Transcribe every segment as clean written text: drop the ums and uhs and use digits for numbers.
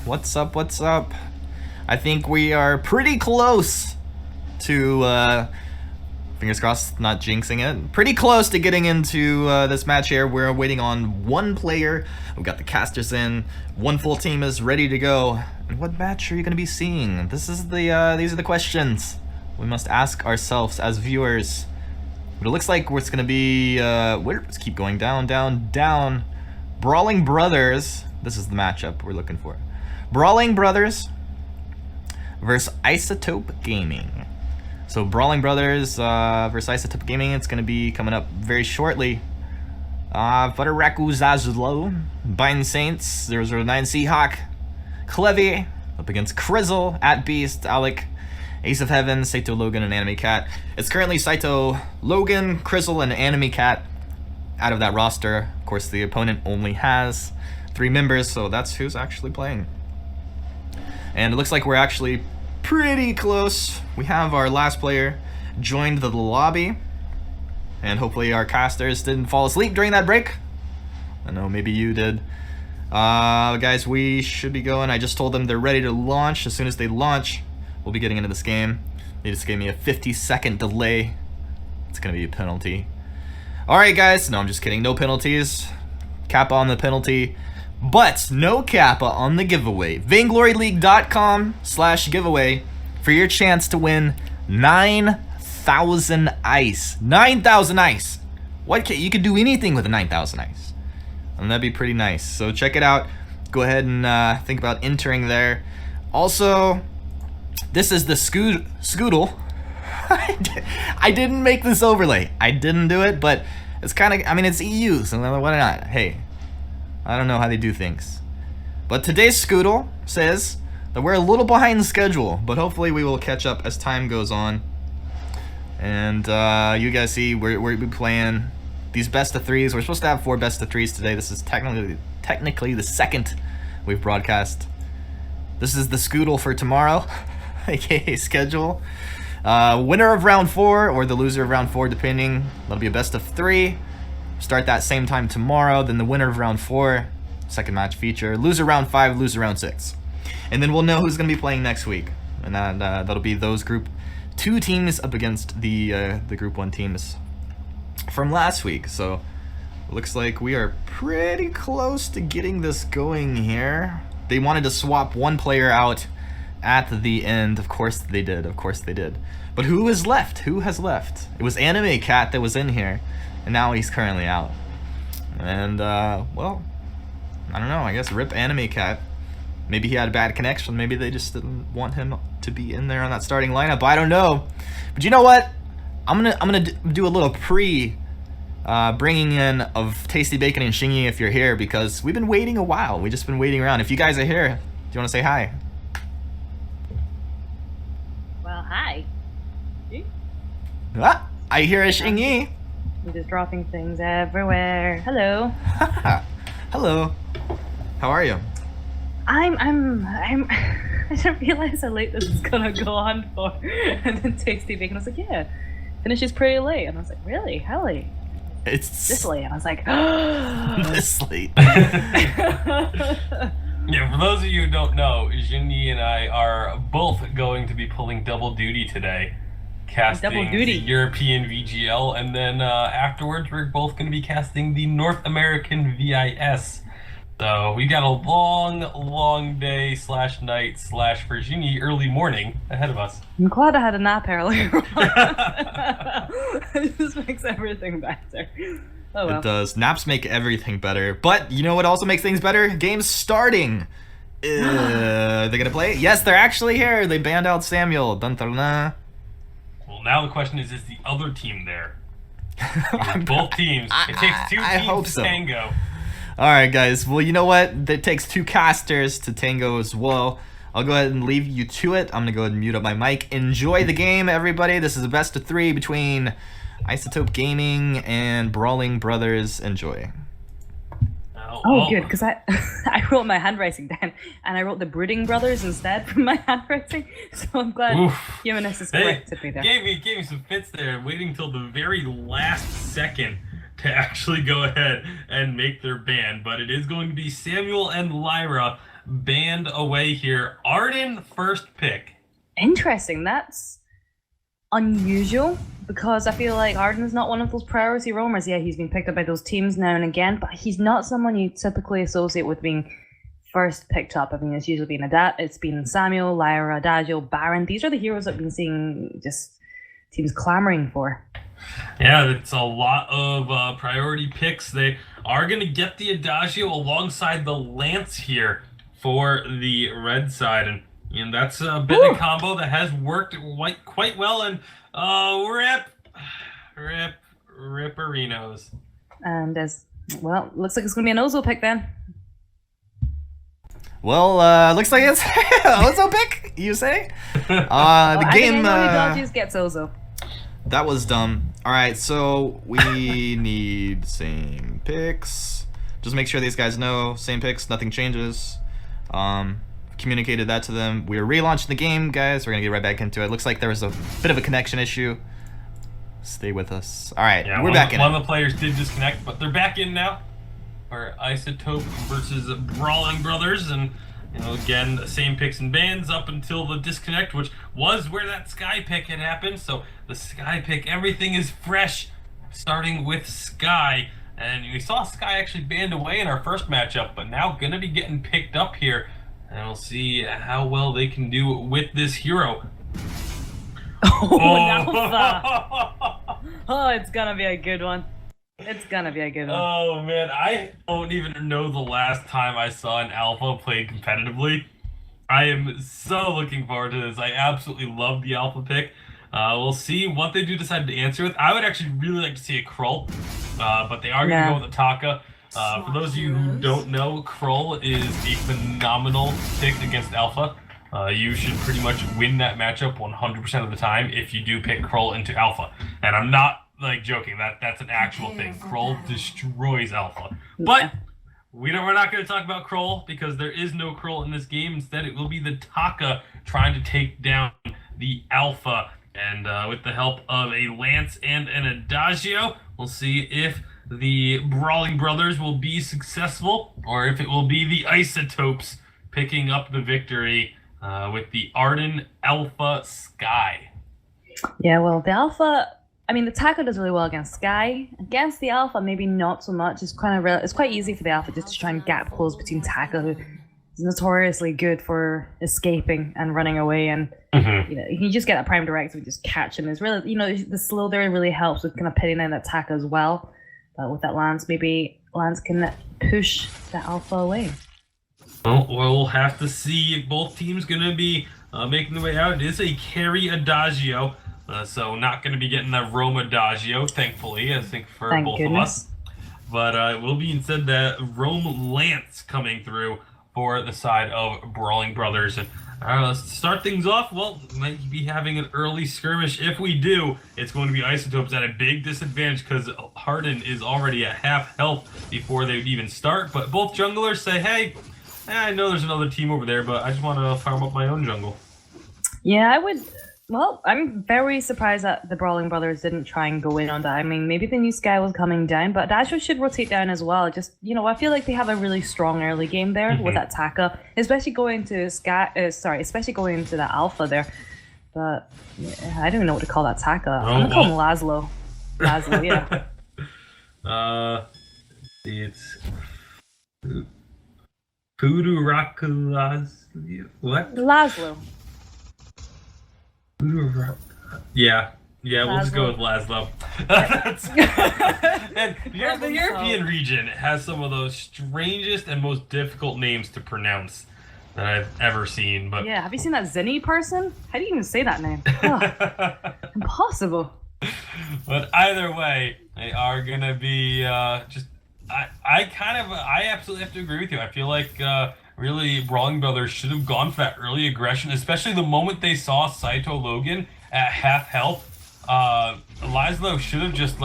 What's up, what's up? I think we are pretty close to, fingers crossed, not jinxing it, pretty close to getting into this match here. We're waiting on one player. We've got the casters in. One full team is ready to go. And what match are you going to be seeing? This is the, these are the questions we must ask ourselves as viewers. But it looks like it's going to be, let's keep going down, down, down. Brawling Brothers. This is the matchup we're looking for. Brawling Brothers versus Isotope Gaming. So Brawling Brothers versus Isotope Gaming, it's going to be coming up very shortly. Zazlo, Bind Saints, 009 Seahawk, Clevy, up against Crizzle, at Beast, Alec, Ace of Heaven, Saito Logan, and Anime Cat. It's currently Saito Logan, Crizzle, and Anime Cat out of that roster. Of course, the opponent only has 3 members, so that's who's actually playing. And it looks like we're actually pretty close. We have our last player joined the lobby, and hopefully our casters didn't fall asleep during that break. I know maybe you did. Guys, we should be going. I just told them they're ready to launch. As soon as they launch, we'll be getting into this game. They just gave me a 50-second delay. It's gonna be a penalty. Alright guys, no, I'm just kidding, no penalties. Kappa on the penalty, but no Kappa on the giveaway. vaingloryleague.com/giveaway for your chance to win 9,000 ice. 9,000 ice. You could do anything with 9,000 ice. And that'd be pretty nice. So check it out. Go ahead and think about entering there. Also, this is the Scoodle. I didn't make this overlay. I didn't do it, but it's kind of, I mean, it's EU, so why not? Hey, I don't know how they do things. But today's Scoodle says that we're a little behind schedule, but hopefully we will catch up as time goes on. And you guys see, we're playing these best of 3s. We're supposed to have 4 best of 3s today. This is technically the second we've broadcast. This is the Scoodle for tomorrow, aka schedule. Winner of round 4 or the loser of round 4, depending. That'll be a best of 3. Start that same time tomorrow. Then the winner of round 4, second match feature. Loser round 5, loser round 6. And then we'll know who's going to be playing next week. And that'll be those group 2 teams up against the group 1 teams from last week. So it looks like we are pretty close to getting this going here. They wanted to swap one player out at the end. Of course they did. Of course they did. But who is left? Who has left? It was Anime Cat that was in here, and now he's currently out. And well, I don't know. I guess rip Anime Cat. Maybe he had a bad connection. Maybe they just didn't want him to be in there on that starting lineup. I don't know. But you know what? I'm gonna do a little bringing in of TASTYBACON and XINYI if you're here, because we've been waiting a while. We've just been waiting around. If you guys are here, do you want to say hi? Well, hi. Ah, I hear a XINYI. I'm just dropping things everywhere. Hello. Hello. How are you? I didn't realize how late this is gonna go on for. And then TASTYBACON was like, yeah, finishes pretty late. And I was like, really? How late? It's this late. And I was like, this late. Yeah, for those of you who don't know, XINYI and I are both going to be pulling double duty today. Casting the European VGL, and then afterwards we're both going to be casting the North American VIS. So we got a long day / night / for XINYI early morning ahead of us. I'm glad I had a nap earlier. It just makes everything better. Oh, well. It does. Naps make everything better. But you know what also makes things better? Games starting. They're gonna play? Yes, they're actually here. They banned out Samuel. Dun, dun, dun. Well, now the question is the other team there? Both teams. It takes 2 teams to tango. Alright guys, well you know what? It takes 2 casters to tango as well. I'll go ahead and leave you to it. I'm gonna go ahead and mute up my mic. Enjoy the game, everybody. This is a best of 3 between Isotope Gaming and Brawling Brothers. Enjoy. Oh, good, because I wrote my handwriting down, and I wrote the Brooding Brothers instead from my handwriting, so I'm glad Humanist is corrected me there. Gave me some fits there, waiting till the very last second to actually go ahead and make their ban, but it is going to be Samuel and Lyra banned away here. Arden first pick. Interesting. That's unusual because I feel like Arden's not one of those priority roamers. Yeah, he's been picked up by those teams now and again, but he's not someone you typically associate with being first picked up. I mean, it's usually been Samuel, Lyra, Adagio, Baron. These are the heroes I've been seeing just teams clamoring for. Yeah, it's a lot of priority picks. They are going to get the Adagio alongside the Lance here for the red side, and that's a bit of combo that has worked quite well. And Ripperinos. And as well, looks like it's going to be an Ozo pick then. Well, looks like it's Ozo pick, you say? The game... Dodges gets Ozo. That was dumb. Alright, so we need same picks. Just make sure these guys know, same picks, nothing changes. Communicated that to them. We're relaunching the game, guys. We're gonna get right back into it. Looks like there was a bit of a connection issue. Stay with us. Alright, yeah, we're back in. One of the players did disconnect, but they're back in now. Our Isotope versus Brawling Brothers, and again, the same picks and bans up until the disconnect, which was where that Sky pick had happened. So the Sky pick, everything is fresh, starting with Sky. And we saw Sky actually banned away in our first matchup, but now gonna be getting picked up here. And we'll see how well they can do with this hero. Oh, it's gonna be a good one. It's gonna be a good one. Oh man, I don't even know the last time I saw an alpha played competitively. I am so looking forward to this. I absolutely love the alpha pick. We'll see what they do decide to answer with. I would actually really like to see a Krull, but they are going to go with a Taka. For those of you who don't know, Krull is a phenomenal pick against alpha. You should pretty much win that matchup 100% of the time if you do pick Krull into alpha. And I'm not joking, that's an actual thing. Krull destroys alpha. But we're not going to talk about Krull because there is no Krull in this game. Instead, it will be the Taka trying to take down the alpha. And with the help of a Lance and an Adagio, we'll see if the Brawling Brothers will be successful or if it will be the Isotopes picking up the victory with the Arden Alpha Sky. Yeah, well, the Alpha... I mean, the Taka does really well against Sky. Against the Alpha, maybe not so much. It's quite easy for the Alpha just to try and gap close between Taka, who is notoriously good for escaping and running away. And you just get that prime directive and just catch him. It's really, the slow there really helps with kind of pitting in that Taka as well. But with that Lance, maybe Lance can push the Alpha away. Well, we'll have to see if both teams going to be making their way out. It is a carry Adagio. So not going to be getting that Rome Adagio, thankfully, I think for both of us. But it will be instead that Rome Lance coming through for the side of Brawling Brothers. And let's start things off. Well, might be having an early skirmish. If we do, it's going to be Isotopes at a big disadvantage because Harden is already at half health before they would even start. But both junglers say, hey, I know there's another team over there, but I just want to farm up my own jungle. Yeah, I would... Well, I'm very surprised that the Brawling Brothers didn't try and go in on that. I mean, maybe the new Sky was coming down, but Dasher should rotate down as well. Just, I feel like they have a really strong early game there with that Taka, especially going to especially going into the Alpha there. But yeah, I don't even know what to call that Taka. I'm gonna call him Laszlo. Laszlo, yeah. It's Puddle what? Laszlo. Yeah, we'll just go with Laszlo. And the European region has some of those strangest and most difficult names to pronounce that I've ever seen. But yeah, have you seen that XINYI person? How do you even say that name? Impossible. But either way, they are gonna be just. I absolutely have to agree with you. I feel like. Really, Brawling Brothers should have gone for that early aggression, especially the moment they saw Saito Logan at half health. Laszlo should have just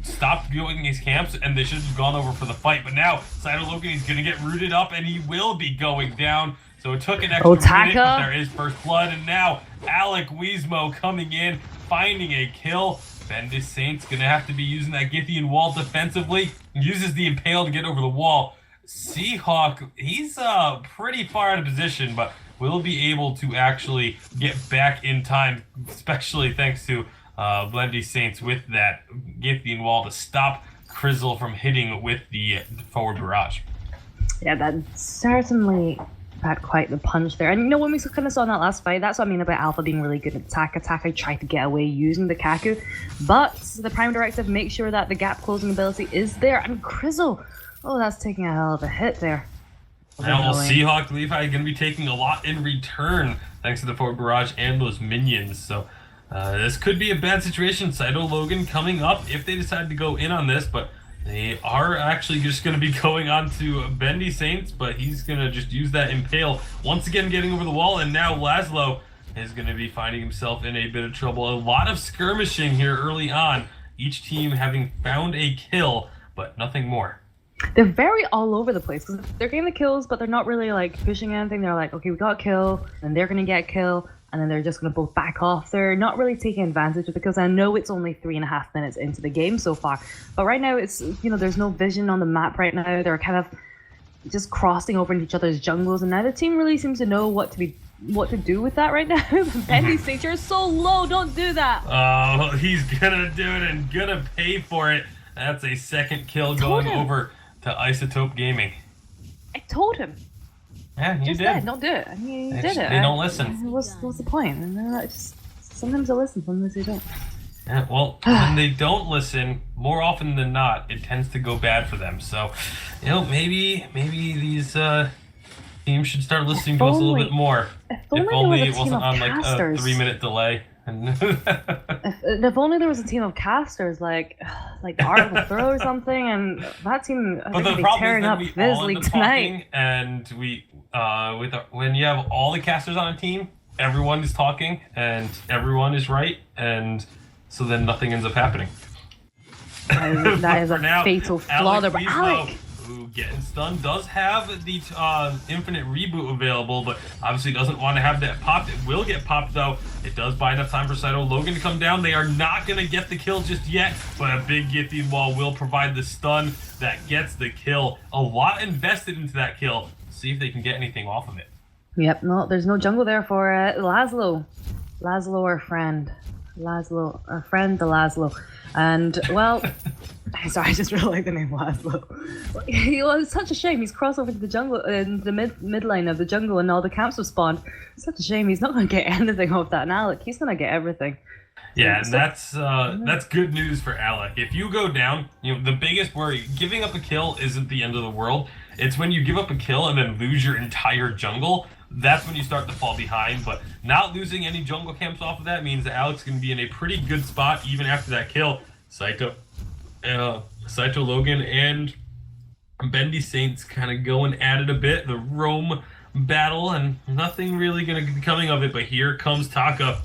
stopped building his camps and they should have gone over for the fight. But now Saito Logan is going to get rooted up and he will be going down. So it took an extra minute, but there is first blood. And now Alacwizmo coming in, finding a kill. Bendis Saint's gonna have to be using that Githian wall defensively. Uses the Impale to get over the wall. Seahawk, he's pretty far out of position, but will be able to actually get back in time, especially thanks to Blendy Saints with that Githian wall to stop Crizzle from hitting with the forward barrage. Yeah, that certainly had quite the punch there. And you know, when we kind of saw in that last fight, that's what I mean about Alpha being really good at attack. Attack tried to get away using the Kaku, but the Prime Directive makes sure that the gap closing ability is there. And Crizzle, oh, that's taking a hell of a hit there. Now, Seahawk Levi going to be taking a lot in return thanks to the forward barrage and those minions. So this could be a bad situation. Saito Logan coming up if they decide to go in on this, but they are actually just going to be going on to Bendy Saints, but he's going to just use that Impale. Once again, getting over the wall, and now Laszlo is going to be finding himself in a bit of trouble. A lot of skirmishing here early on, each team having found a kill, but nothing more. They're very all over the place because they're getting the kills, but they're not really like pushing anything. They're like, okay, we got a kill, and they're going to get a kill, and then they're just going to both back off. They're not really taking advantage of it because I know it's only 3.5 minutes into the game so far. But right now, it's, you know, there's no vision on the map right now. They're kind of just crossing over into each other's jungles, and now the team really seems to know what to do with that right now. Bendy's nature is so low. Don't do that. Oh, he's going to do it and going to pay for it. That's a second kill going over to Isotope Gaming. I told him. Yeah, you just did. That. Don't do it. I mean, you did it. They don't listen. What's the point? Sometimes they listen, sometimes they don't. Yeah, well, when they don't listen, more often than not, it tends to go bad for them. So, you know, maybe these teams should start listening to us a little bit more. If only it wasn't on like a 3-minute delay. If only there was a team of casters like the Art of Throw or something, and that team I think would be tearing up Fizzly tonight. And when you have all the casters on a team, everyone is talking and everyone is right, and so then nothing ends up happening. That is a fatal flaw there, but Alec, who getting stunned, does have the infinite reboot available, but obviously doesn't want to have that popped. It will get popped though. It does buy enough time for Saito Logan to come down. They are not going to get the kill just yet, but a big Githian wall will provide the stun that gets the kill. A lot invested into that kill. See if they can get anything off of it. Yep, no, there's no jungle there for Laszlo. Laszlo, our friend. Laszlo, our friend, the Laszlo. And, well, sorry, I just really like the name Laszlo. It's such a shame. He's crossed over to the jungle, in the midline of the jungle, and all the camps have spawned. It's such a shame. He's not going to get anything off that. And Alec, he's going to get everything. Yeah, and that's good news for Alec. If you go down, you know, the biggest worry, giving up a kill isn't the end of the world. It's when you give up a kill and then lose your entire jungle. That's when you start to fall behind, but not losing any jungle camps off of that means that Alec's going to be in a pretty good spot even after that kill. Saito Logan and Bendy Saints kind of going at it a bit, the roam battle, and nothing really going to be coming of it, but here comes Taka.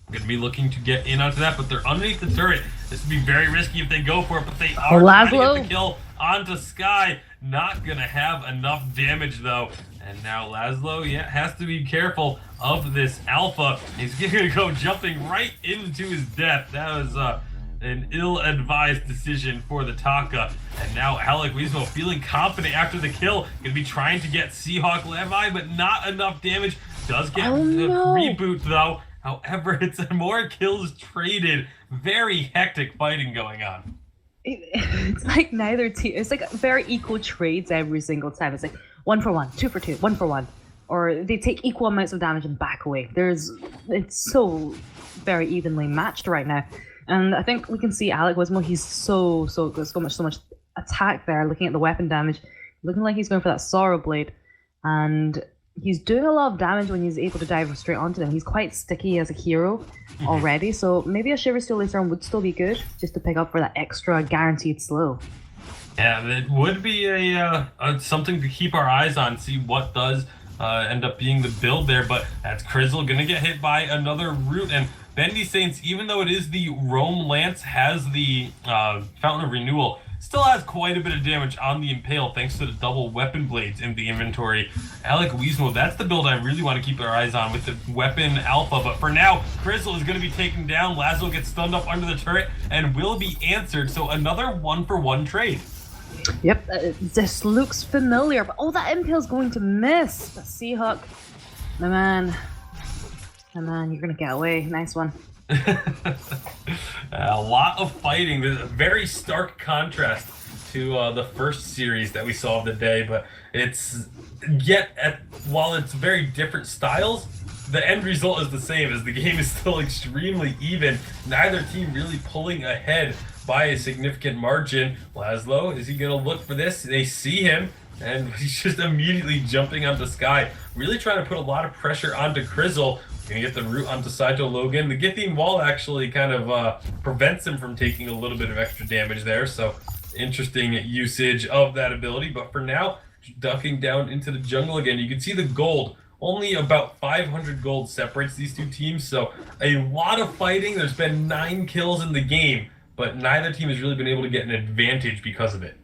Going to be looking to get in onto that, but they're underneath the turret. This would be very risky if they go for it, but they are trying to get the kill onto Sky. Not going to have enough damage, though. And now Laszlo, has to be careful of this Alpha. He's going to go jumping right into his death. That was an ill-advised decision for the Taka. And now Alacwizmo feeling confident after the kill. Going to be trying to get Seahawk Levi, but not enough damage. Does get the reboot, though. However, it's more kills traded. Very hectic fighting going on. It's like neither team. It's like very equal trades every single time. It's like 1 for 1, 2 for 2, 1 for 1, or they take equal amounts of damage and back away. It's so very evenly matched right now, and I think we can see Alacwizmo. He's so much attack there. Looking at the weapon damage, looking like he's going for that Sorrow Blade, and he's doing a lot of damage when he's able to dive straight onto them. He's quite sticky as a hero already, so maybe a Shiver Steel later on would still be good, just to pick up for that extra guaranteed slow. Yeah, it would be a something to keep our eyes on, see what does end up being the build there, but that's Crizzle going to get hit by another root, and Bendy Saints, even though it is the Roam Lance, has the Fountain of Renewal. Still has quite a bit of damage on the Impale thanks to the double weapon blades in the inventory. Alacwizmo, that's the build I really want to keep our eyes on with the weapon alpha. But for now, Krizzle is going to be taken down. Laszlo gets stunned up under the turret and will be answered. So another 1-for-1 trade. Yep, this looks familiar. But oh, that Impale's going to miss. But Seahawk, my man, you're going to get away. Nice one. A lot of fighting. There's a very stark contrast to the first series that we saw of the day, but while it's very different styles, the end result is the same, as the game is still extremely even. Neither team really pulling ahead by a significant margin. Laszlo, is he gonna look for this? They see him, and he's just immediately jumping onto Sky, really trying to put a lot of pressure onto Krizzle. Gonna get the root onto Saito Logan. The Githine wall actually kind of prevents him from taking a little bit of extra damage there, so interesting usage of that ability. But for now, ducking down into the jungle again. You can see the gold. Only about 500 gold separates these two teams, so a lot of fighting. There's been 9 kills in the game, but neither team has really been able to get an advantage because of it.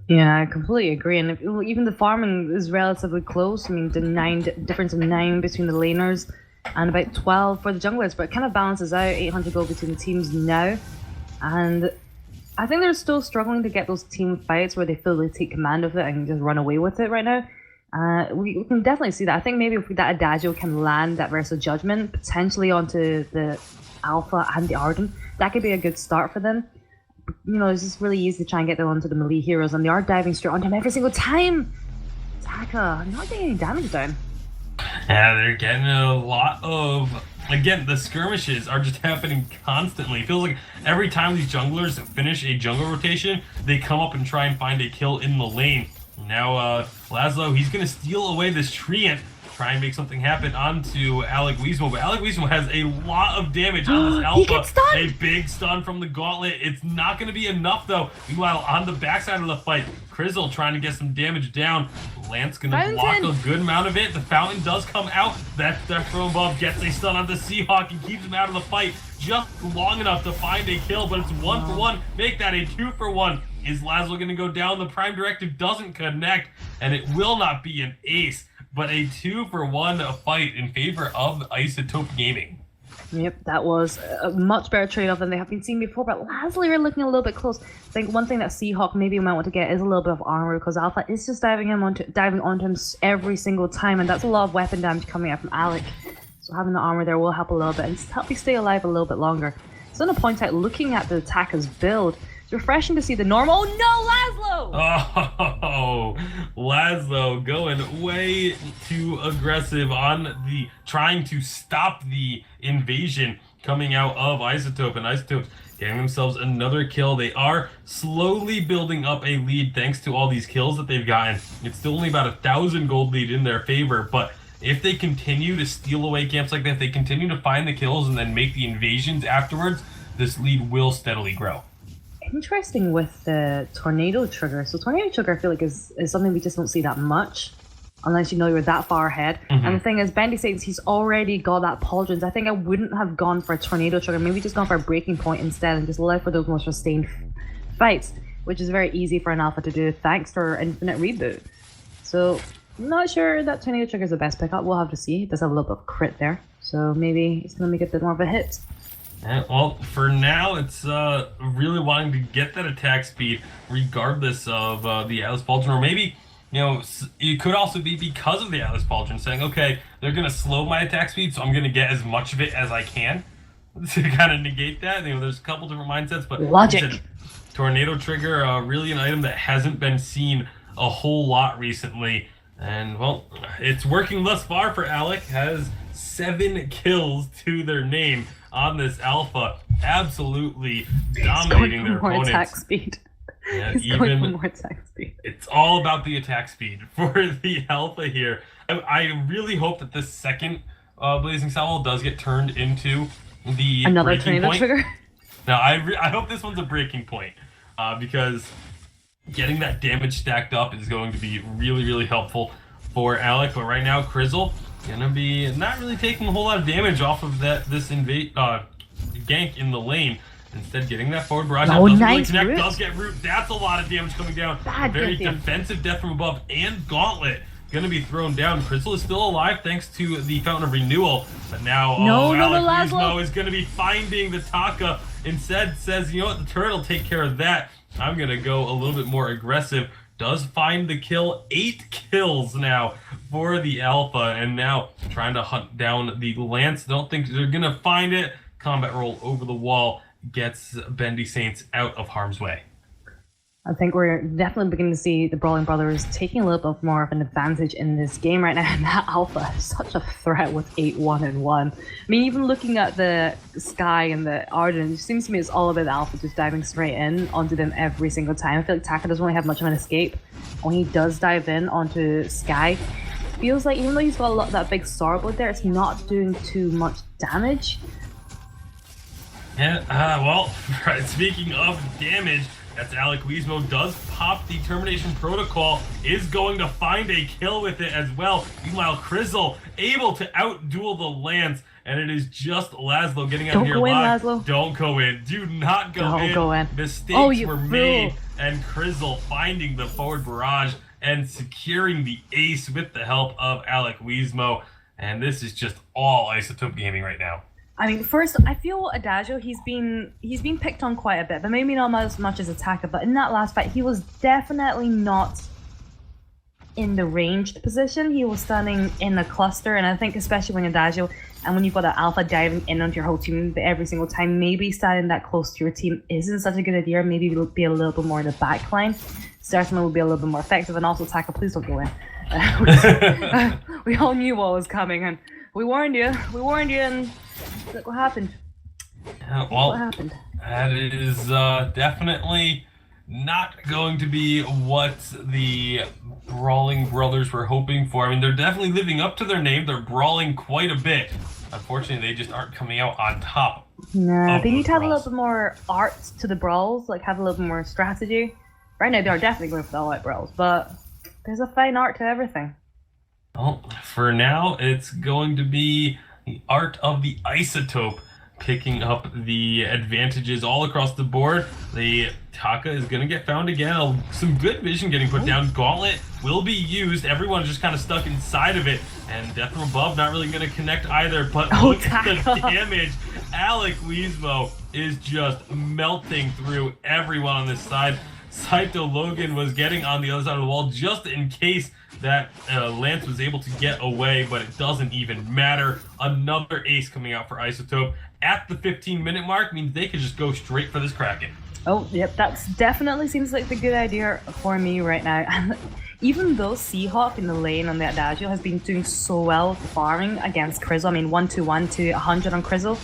Yeah, I completely agree. And even the farming is relatively close. I mean, the difference of 9 between the laners and about 12 for the junglers, but it kind of balances out. 800 gold between the teams now, and I think they're still struggling to get those team fights where they feel they take command of it and just run away with it right now. We can definitely see that. I think maybe if that Adagio can land that Versa Judgment potentially onto the Alpha and the Arden, that could be a good start for them. You know, it's just really easy to try and get them onto the melee heroes, and they are diving straight onto him every single time. Taka not getting any damage down. Yeah, they're getting a lot of... Again, the skirmishes are just happening constantly. It feels like every time these junglers finish a jungle rotation, they come up and try and find a kill in the lane. Now, Laszlo, he's going to steal away this Treant, try and make something happen onto Alacwizmo, but Alacwizmo has a lot of damage on this Alpha. He gets stunned! A big stun from the Gauntlet. It's not going to be enough, though. Meanwhile, on the backside of the fight, Krizzle trying to get some damage down. Lance going to block a good amount of it. The Fountain does come out. That throw above gets a stun on the Seahawk and keeps him out of the fight just long enough to find a kill, but it's 1-for-1. Make that a 2-for-1. Is Laszlo going to go down? The Prime Directive doesn't connect, and it will not be an ace, but a 2-for-1 fight in favor of Isotope Gaming. Yep, that was a much better trade-off than they have been seeing before, but lastly, we're looking a little bit close. I think one thing that Seahawk maybe might want to get is a little bit of armor, because Alpha is just diving onto him every single time, and that's a lot of weapon damage coming out from Alec. So having the armor there will help a little bit, and help you stay alive a little bit longer. So I'm going to point out, looking at the attacker's build, it's refreshing to see the normal. Oh no, Laszlo! Oh, Laszlo going way too aggressive on the trying to stop the invasion coming out of Isotope, and Isotope getting themselves another kill. They are slowly building up a lead thanks to all these kills that they've gotten. It's still only about 1,000 gold lead in their favor, but if they continue to steal away camps like that, if they continue to find the kills and then make the invasions afterwards, this lead will steadily grow. Interesting with the tornado trigger. So tornado trigger, I feel like is something we just don't see that much unless you know you're that far ahead. And the thing is, Bendy says he's already got that pauldrons. I think I wouldn't have gone for a tornado trigger, maybe just gone for a breaking point instead and just allow for those more sustained fights, which is very easy for an alpha to do thanks to our infinite reboot. So I'm not sure that tornado trigger is the best pickup. We'll have to see. It does have a little bit of crit there, so maybe it's going to make it a bit more of a hit. Well, for now, it's really wanting to get that attack speed regardless of the Atlas Pauldron, or maybe, you know, it could also be because of the Atlas Pauldron, saying, okay, they're going to slow my attack speed, so I'm going to get as much of it as I can to kind of negate that. You know, there's a couple different mindsets, but logic. Tornado Trigger, really an item that hasn't been seen a whole lot recently, and, well, it's working thus far for Alec. Has 7 kills to their name on this alpha, absolutely dominating their opponents. Attack speed. Yeah, He's going for more attack speed. It's all about the attack speed for the alpha here. I really hope that this second Blazing Salvo does get turned into the another tornado trigger. Now, I hope this one's a breaking point, because getting that damage stacked up is going to be really, really helpful for Alec. But right now, Krizzle gonna be not really taking a whole lot of damage off of this gank in the lane. Instead, getting that forward barrage. Oh, doesn't nice really connect, root. does get root. That's a lot of damage coming down. Bad Very game. defensive death from above, and Gauntlet gonna be thrown down. Crystal is still alive thanks to the Fountain of Renewal, but now Alacwizmo is gonna be finding the Taka. Instead says, you know what, the turret will take care of that. I'm gonna go a little bit more aggressive. Does find the kill. 8 kills now for the Alpha, and now trying to hunt down the Lance. Don't think they're gonna find it. Combat roll over the wall gets Bendy Saints out of harm's way. I think we're definitely beginning to see the Brawling Brothers taking a little bit more of an advantage in this game right now. And that Alpha is such a threat with 8-1-1. I mean, even looking at the Sky and the Arden, it seems to me it's all about the Alpha just diving straight in onto them every single time. I feel like Taka doesn't really have much of an escape. When he does dive in onto Sky, it feels like even though he's got that big Sorbo there, it's not doing too much damage. Yeah, well, speaking of damage, that's Alacwizmo does pop the Termination Protocol, is going to find a kill with it as well. Meanwhile, Crizzle able to outduel the Lance, and it is just Laszlo getting out of here live. Laszlo. Don't go in. Do not go in. Go in. Mistakes were made, and Crizzle finding the forward barrage and securing the ace with the help of Alacwizmo. And this is just all Isotope gaming right now. I mean, first, I feel Adagio, he's been picked on quite a bit, but maybe not as much as Attacker. But in that last fight, he was definitely not in the ranged position. He was standing in a cluster, and I think especially when Adagio, and when you've got that Alpha diving in onto your whole team every single time, maybe standing that close to your team isn't such a good idea. Maybe it'll be a little bit more in the back line. Certainly will be a little bit more effective. And also, Attacker, please don't go in. We all knew what was coming, and we warned you, and look what happened. Well, what happened? That is definitely not going to be what the Brawling Brothers were hoping for. I mean, they're definitely living up to their name. They're brawling quite a bit. Unfortunately, they just aren't coming out on top. Nah, they need to have a little bit more art to the brawls, like have a little bit more strategy. Right now, they are definitely going for the all-out brawls, but there's a fine art to everything. Well, for now, it's going to be the art of the Isotope picking up the advantages all across the board. The Taka is going to get found again. Some good vision getting put down. Gauntlet will be used. Everyone's just kind of stuck inside of it. And Death from Above not really going to connect either. But look at the damage. Alacwizmo is just melting through everyone on this side. Saito Logan was getting on the other side of the wall just in case that Lance was able to get away, but it doesn't even matter. Another ace coming out for Isotope at the 15-minute mark means they could just go straight for this Kraken. Oh, yep, that's definitely seems like the good idea for me right now. Even though Seahawk in the lane on the Adagio has been doing so well farming against Crizzle, I mean 1-1 to 100 on Crizzle,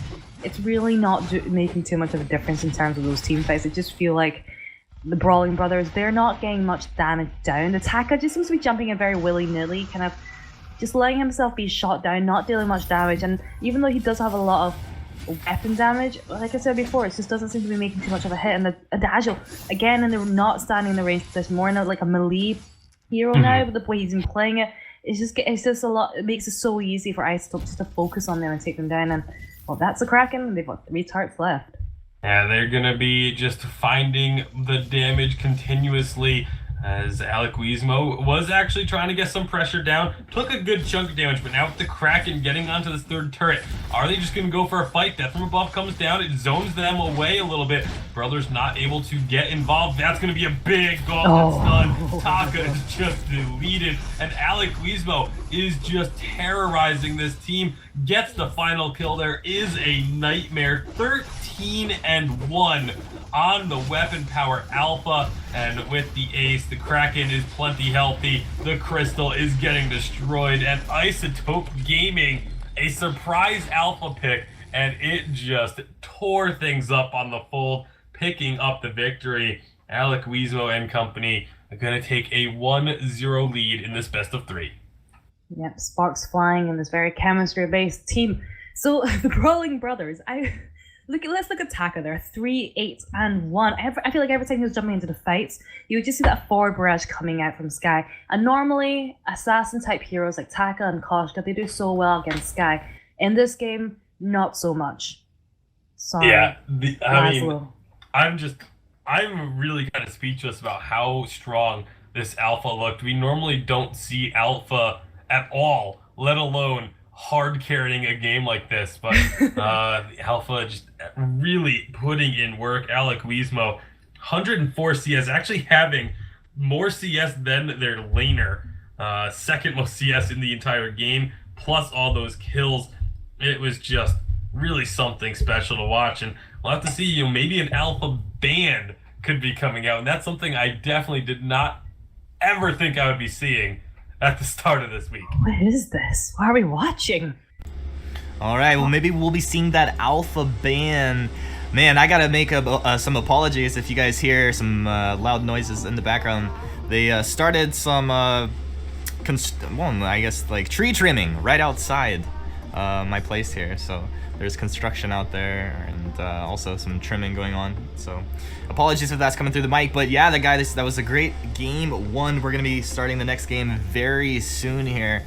it's really not making too much of a difference in terms of those team fights. I just feel like the Brawling Brothers, they're not getting much damage down. The Taka just seems to be jumping in very willy-nilly, kind of just letting himself be shot down, not dealing much damage. And even though he does have a lot of weapon damage, like I said before, it just doesn't seem to be making too much of a hit. And the Adagio, again, and they're not standing in the range position, more in like a melee hero now, but the way he's been playing it, it's just a lot, it makes it so easy for Isotope just to focus on them and take them down. And, well, that's the Kraken, and they've got 3 tarts left. Yeah, they're going to be just finding the damage continuously as Alacwizmo was actually trying to get some pressure down. Took a good chunk of damage, but now with the Kraken getting onto this third turret, are they just going to go for a fight? Death from Above comes down. It zones them away a little bit. Brothers not able to get involved. That's going to be a big gauntlet stun. Taka is just deleted, and Alacwizmo is just terrorizing this team. Gets the final kill. There is a nightmare. 13-1 on the weapon power Alpha, and with the ace, the Kraken is plenty healthy. The Crystal is getting destroyed, and Isotope Gaming, a surprise Alpha pick, and it just tore things up on the fold, picking up the victory. Alacwizmo and company are going to take a 1-0 lead in this best of 3. Yep, sparks flying in this very chemistry-based team. So the Brawling Brothers, let's look at Taka there, 3-8-1. I feel like every time he was jumping into the fights, you would just see that forward barrage coming out from Sky. And normally, assassin-type heroes like Taka and Koshka, they do so well against Sky. In this game, not so much. Sorry. Yeah, I'm really kind of speechless about how strong this alpha looked. We normally don't see alpha at all, let alone hard carrying a game like this. But the alpha just really putting in work. Alacwizmo, 104 CS, actually having more CS than their laner. Second most CS in the entire game, plus all those kills. It was just really something special to watch, and we'll have to see. Maybe an alpha band could be coming out, and that's something I definitely did not ever think I would be seeing at the start of this week. What is this? Why are we watching? All right, well, maybe we'll be seeing that alpha ban. Man, I gotta make some apologies if you guys hear some loud noises in the background. They started some, I guess, like tree trimming right outside my place here. So there's construction out there, and also some trimming going on. So apologies if that's coming through the mic. But yeah, that was a great game one. We're gonna be starting the next game very soon here.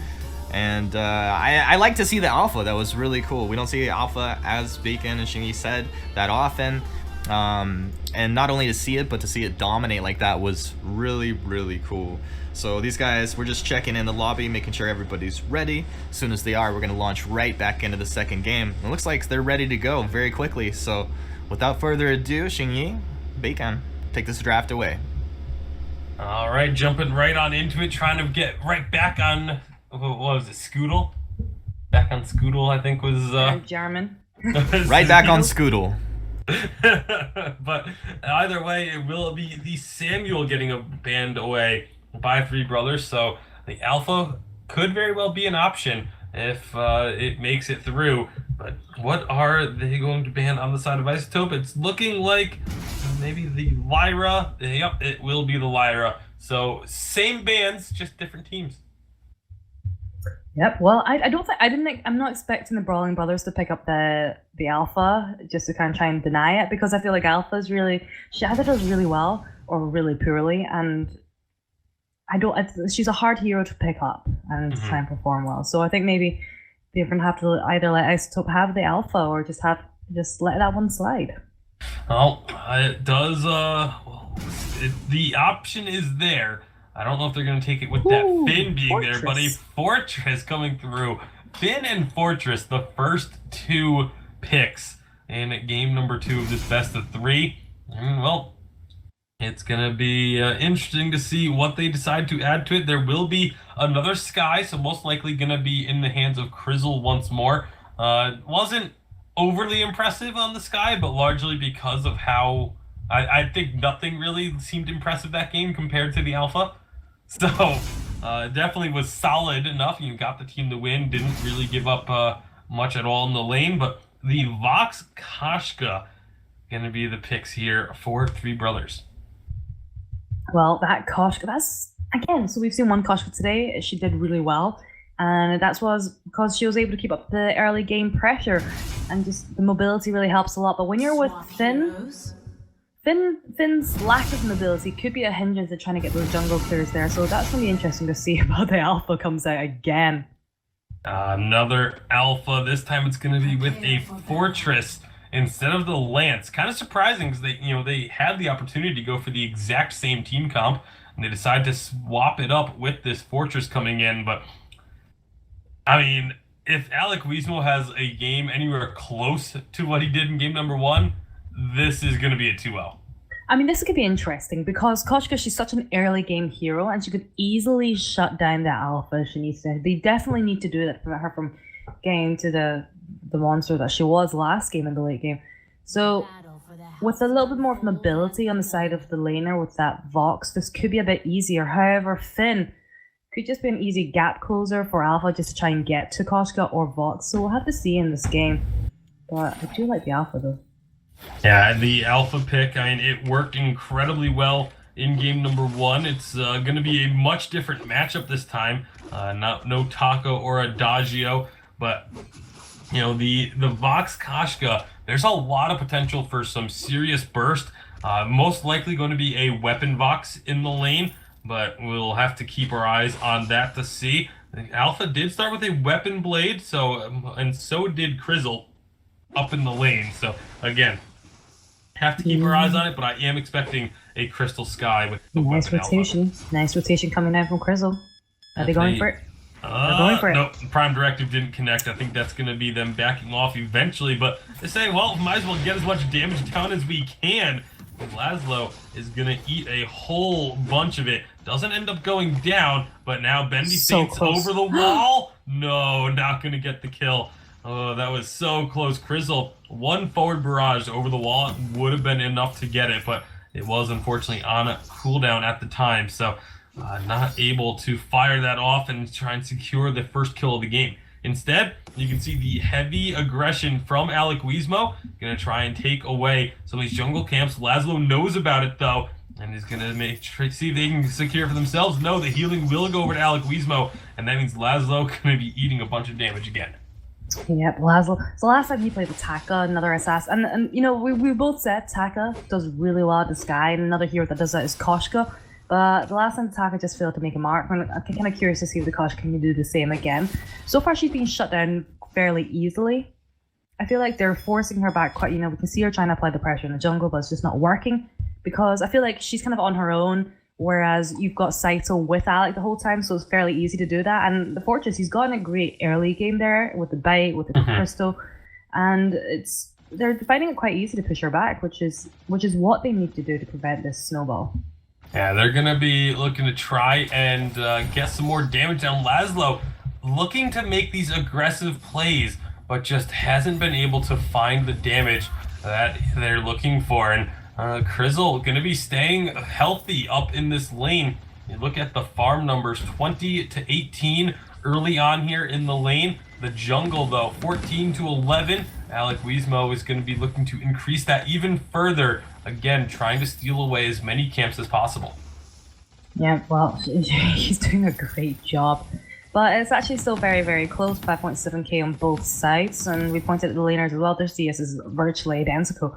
And I like to see the alpha. That was really cool. We don't see alpha, as Bacon and XINYI said, that often. And not only to see it, but to see it dominate like that was really, really cool. So these guys, we're just checking in the lobby, making sure everybody's ready. As soon as they are, we're going to launch right back into the second game. It looks like they're ready to go very quickly. So without further ado, XINYI, Bacon, take this draft away. All right, jumping right on into it, trying to get right back on... What was it, Scoodle? Back on Scoodle, I think was... German. Right back on Scoodle. But either way, it will be the Samuel getting a banned away by Three Brothers, so the Alpha could very well be an option if it makes it through. But what are they going to ban on the side of Isotope? It's looking like maybe the Lyra. Yep, it will be the Lyra. So same bans, just different teams. Yep. Well, I'm not expecting the Brawling Brothers to pick up the Alpha just to kind of try and deny it, because I feel like she either does really well or really poorly, and she's a hard hero to pick up and try and perform well. So I think maybe they're gonna have to either let Isotope have the Alpha or just let that one slide. Well, it does. The option is there. I don't know if they're going to take it with that Finn being Fortress. there, but a Fortress coming through. Finn and Fortress, the first two picks in game number 2 of this best of 3. And, well, it's going to be interesting to see what they decide to add to it. There will be another Sky, so most likely going to be in the hands of Krizzle once more. Wasn't overly impressive on the Sky, but largely because of how... I think nothing really seemed impressive that game compared to the Alpha. So, definitely was solid enough. You got the team to win. Didn't really give up much at all in the lane. But the Vox Koshka going to be the picks here for Three Brothers. Well, that Koshka, so we've seen one Koshka today. She did really well. And that was because she was able to keep up the early game pressure. And just the mobility really helps a lot. But when you're with Finn's lack of mobility could be a hindrance to trying to get those jungle clears there, so that's going to be interesting to see about the Alpha comes out again. Another Alpha. This time it's going to be with a Fortress instead of the Lance. Kind of surprising because they had the opportunity to go for the exact same team comp, and they decided to swap it up with this Fortress coming in. But I mean, if Alacwizmo has a game anywhere close to what he did in game number 1, this is going to be a 2-0. I mean, this could be interesting because Koshka, she's such an early game hero, and she could easily shut down the Alpha if she needs to. They definitely need to do that to prevent her from getting to the monster that she was last game in the late game. So with a little bit more mobility on the side of the laner with that Vox, this could be a bit easier. However, Finn could just be an easy gap closer for Alpha just to try and get to Koshka or Vox. So we'll have to see in this game. But I do like the Alpha though. Yeah, the Alpha pick, I mean, it worked incredibly well in game number 1. It's going to be a much different matchup this time. No Taco or Adagio, but, the Vox Koshka, there's a lot of potential for some serious burst. Most likely going to be a weapon Vox in the lane, but we'll have to keep our eyes on that to see. Alpha did start with a weapon blade, and so did Krizzle. up in the lane. So again, have to keep our eyes on it, but I am expecting a Crystal Sky with the nice rotation. Nice rotation coming down from Crystal. Are they going for it? They're going for it. Nope, Prime Directive didn't connect. I think that's going to be them backing off eventually, but they're saying, well, might as well get as much damage down as we can. Laszlo is going to eat a whole bunch of it. Doesn't end up going down, but now Bendy Saints over the wall. No, not going to get the kill. Oh, that was so close. Crizzle, one forward barrage over the wall would have been enough to get it, but it was unfortunately on a cooldown at the time, so not able to fire that off and try and secure the first kill of the game. Instead, you can see the heavy aggression from Alacwizmo. Going to try and take away some of these jungle camps. Laszlo knows about it, though, and is going to see if they can secure it for themselves. No, the healing will go over to Alacwizmo, and that means Laszlo going to be eating a bunch of damage again. Yep, Laszlo. So last time he played with Taka, another assassin, and you know, we both said Taka does really well at the sky, and another hero that does that is Koshka. But the last time Taka just failed to make a mark. I'm kind of curious to see if the Koshka can do the same again. So far, she's been shut down fairly easily. I feel like they're forcing her back quite. You know, we can see her trying to apply the pressure in the jungle, but it's just not working because I feel like she's kind of on her own. Whereas you've got Saito with Alec the whole time, so it's fairly easy to do that. And the Fortress, he's gotten a great early game there with the bite, with the crystal, and they're finding it quite easy to push her back, which is what they need to do to prevent this snowball. Yeah, they're gonna be looking to try and get some more damage down. Laszlo looking to make these aggressive plays, but just hasn't been able to find the damage that they're looking for. And Crizzle going to be staying healthy up in this lane. You look at the farm numbers, 20 to 18 early on here in the lane. The jungle, though, 14 to 11. Alacwizmo is going to be looking to increase that even further. Again, trying to steal away as many camps as possible. Yeah, well, he's doing a great job. But it's actually still very, very close, 5.7k on both sides. And we pointed at the laners as well. Their CS is virtually identical.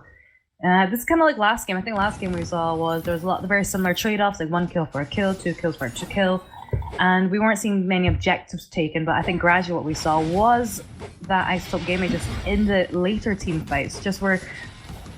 This is kind of like last game. I think last game we saw was there was a lot of very similar trade-offs, like 1 kill for a kill, 2 kills for a kill, and we weren't seeing many objectives taken. But I think gradually what we saw was that Isotope gaming just in the later team fights just were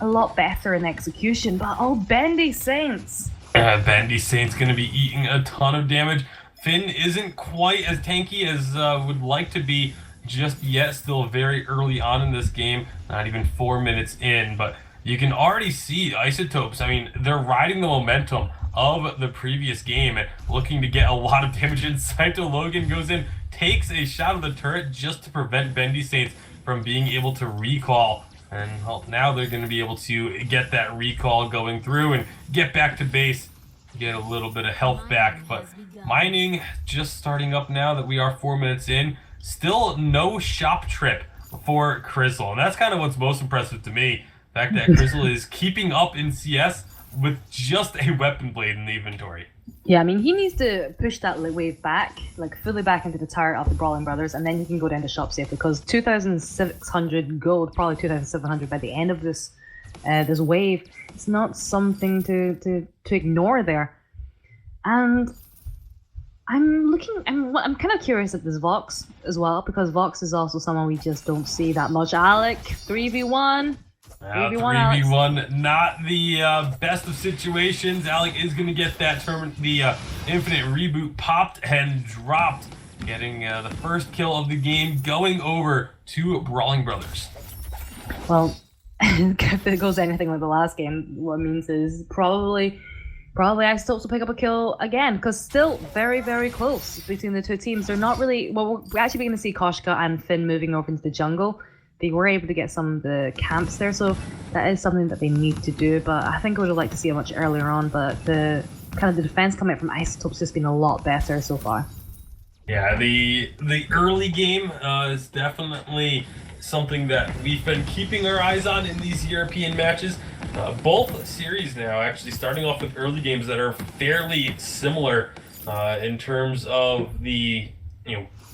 a lot better in execution. But oh, Bendy Saints! Bendy Saints going to be eating a ton of damage. Finn isn't quite as tanky as would like to be just yet. Still very early on in this game, not even 4 minutes in, but you can already see Isotopes. I mean, they're riding the momentum of the previous game and looking to get a lot of damage in. Saito Logan goes in, takes a shot of the turret just to prevent Bendy Saints from being able to recall. And well, now they're going to be able to get that recall going through and get back to base, get a little bit of health back. But mining just starting up now that we are 4 minutes in. Still no shop trip for Crizzle. And that's kind of what's most impressive to me. The fact that Crizzle is keeping up in CS with just a weapon blade in the inventory. Yeah, I mean, he needs to push that wave back, like fully back into the turret of the Brawling Brothers, and then he can go down to shop safe, because 2,600 gold, probably 2,700 by the end of this this wave, it's not something to ignore there. And I'm kind of curious at this Vox as well, because Vox is also someone we just don't see that much. Alec, 3v1. 3v1, not the best of situations. Alec is going to get that the infinite reboot popped and dropped, getting the first kill of the game, going over to Brawling Brothers. Well, if it goes anything like the last game, what it means is probably Isotopes will pick up a kill again, because still very, very close between the two teams. They're not really, well, we're actually going to see Koshka and Finn moving over into the jungle. They were able to get some of the camps there, so that is something that they need to do. But I think I would have liked to see it much earlier on, but the kind of the defense coming from Isotopes has been a lot better so far. Yeah, the early game is definitely something that we've been keeping our eyes on in these European matches. Both series now actually starting off with early games that are fairly similar in terms of the,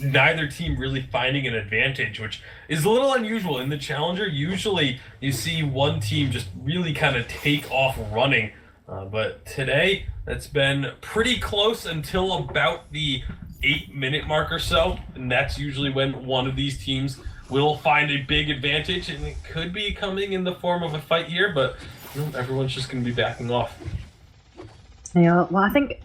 neither team really finding an advantage, which is a little unusual. In the Challenger, usually you see one team just really kind of take off running. But today, that's been pretty close until about the 8-minute mark or so, and that's usually when one of these teams will find a big advantage, and it could be coming in the form of a fight here, but everyone's just going to be backing off. Yeah, well, I think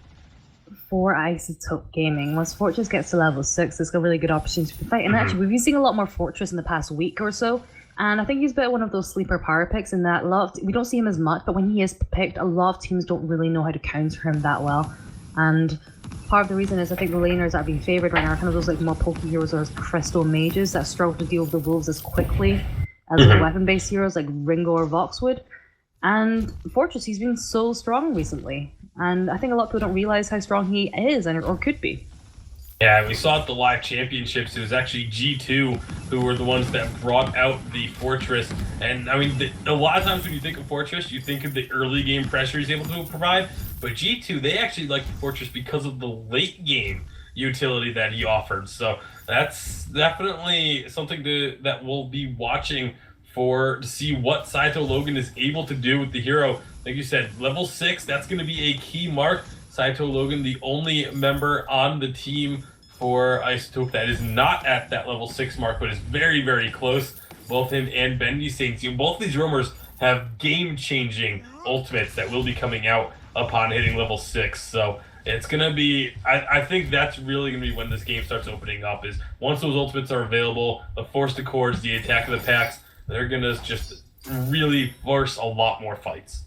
for Isotope Gaming, once Fortress gets to level 6, it's got a really good opportunity to fight. And actually, we've been seeing a lot more Fortress in the past week or so, and I think he's a bit one of those sleeper power picks in that we don't see him as much, but when he is picked, a lot of teams don't really know how to counter him that well. And part of the reason is I think the laners that are being favoured right now are kind of those like more pokey heroes or crystal mages that struggle to deal with the wolves as quickly as the weapon-based heroes like Ringo or Voxwood. And Fortress, he's been so strong recently. And I think a lot of people don't realize how strong he is, or could be. Yeah, we saw at the live championships, it was actually G2 who were the ones that brought out the Fortress. And I mean, a lot of times when you think of Fortress, you think of the early game pressure he's able to provide. But G2, they actually like the Fortress because of the late game utility that he offered. So that's definitely something that we'll be watching to see what Saito Logan is able to do with the hero. Like you said, level 6, that's going to be a key mark. Saito Logan, the only member on the team for Isotope that is not at that level 6 mark, but is very, very close. Both him and Bendy Saints. Both these roamers have game-changing ultimates that will be coming out upon hitting level 6. So it's going to be, I think that's really going to be when this game starts opening up, is once those ultimates are available, the Forced Accords, the Attack of the Packs, they're going to just really force a lot more fights.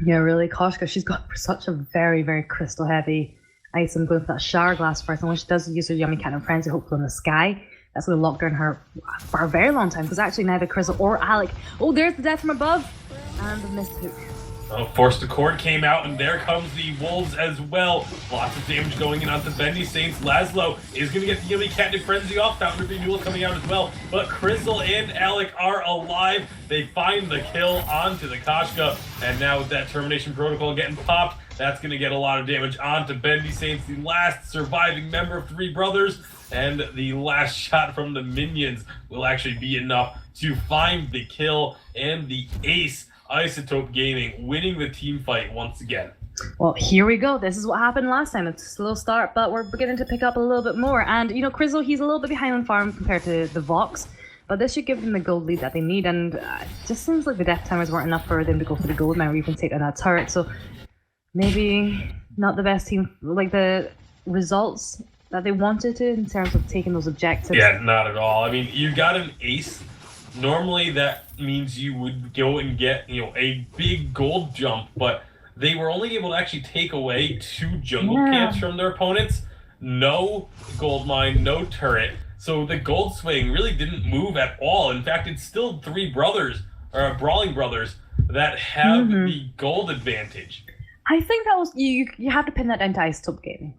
Yeah, really. Koshka, she's got such a very, very crystal heavy item going for that shower glass first. And when she does use her Yummy Cannon Frenzy, hopefully in the sky, that's going to lock down her for a very long time. Because actually neither Crystal or Alec. Oh, there's the death from above. And the missed hook. Forced Accord came out, and there comes the Wolves as well. Lots of damage going in onto Bendy Saints. Laszlo is going to get the Yummy Catnip Frenzy off. Fountain of Renewal coming out as well. But Crystal and Alec are alive. They find the kill onto the Koshka. And now with that Termination Protocol getting popped, that's going to get a lot of damage onto Bendy Saints, the last surviving member of Three Brothers. And the last shot from the minions will actually be enough to find the kill and the ace. Isotope Gaming winning the team fight once again. Well, here we go. This is what happened last time. It's a slow start, but we're beginning to pick up a little bit more. And, you know, Crizzle, he's a little bit behind on farm compared to the Vox, but this should give them the gold lead that they need. And it just seems like the death timers weren't enough for them to go for the gold mine or even take down that turret. So maybe not the best team, like the results that they wanted to in terms of taking those objectives. Yeah, not at all. I mean, you got an ace. Normally that means you would go and get, a big gold jump, but they were only able to actually take away 2 jungle camps from their opponents. No gold mine, no turret. So the gold swing really didn't move at all. In fact, it's still Three Brothers, or Brawling Brothers, that have the gold advantage. I think that was you have to pin that down to Isotope Gaming.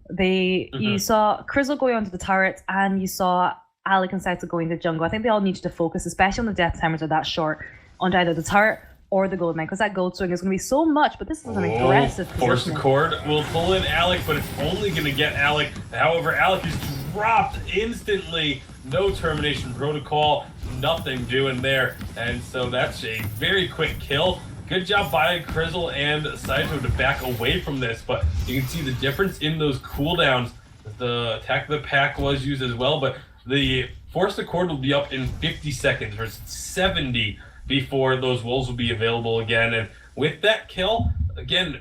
You saw Crizzle going onto the turret, and you saw Alec and Saito going to jungle. I think they all needed to focus, especially when the death timers are that short, on either the turret or the gold mine, because that gold swing is going to be so much, but this is an aggressive position. Forced Accord will pull in Alec, but it's only going to get Alec. However, Alec is dropped instantly. No Termination Protocol, nothing doing there. And so that's a very quick kill. Good job by Crizzle and Saito to back away from this, but you can see the difference in those cooldowns. The Attack of the Pack was used as well, but the Forced Accord will be up in 50 seconds versus 70 before those wolves will be available again. And with that kill, again,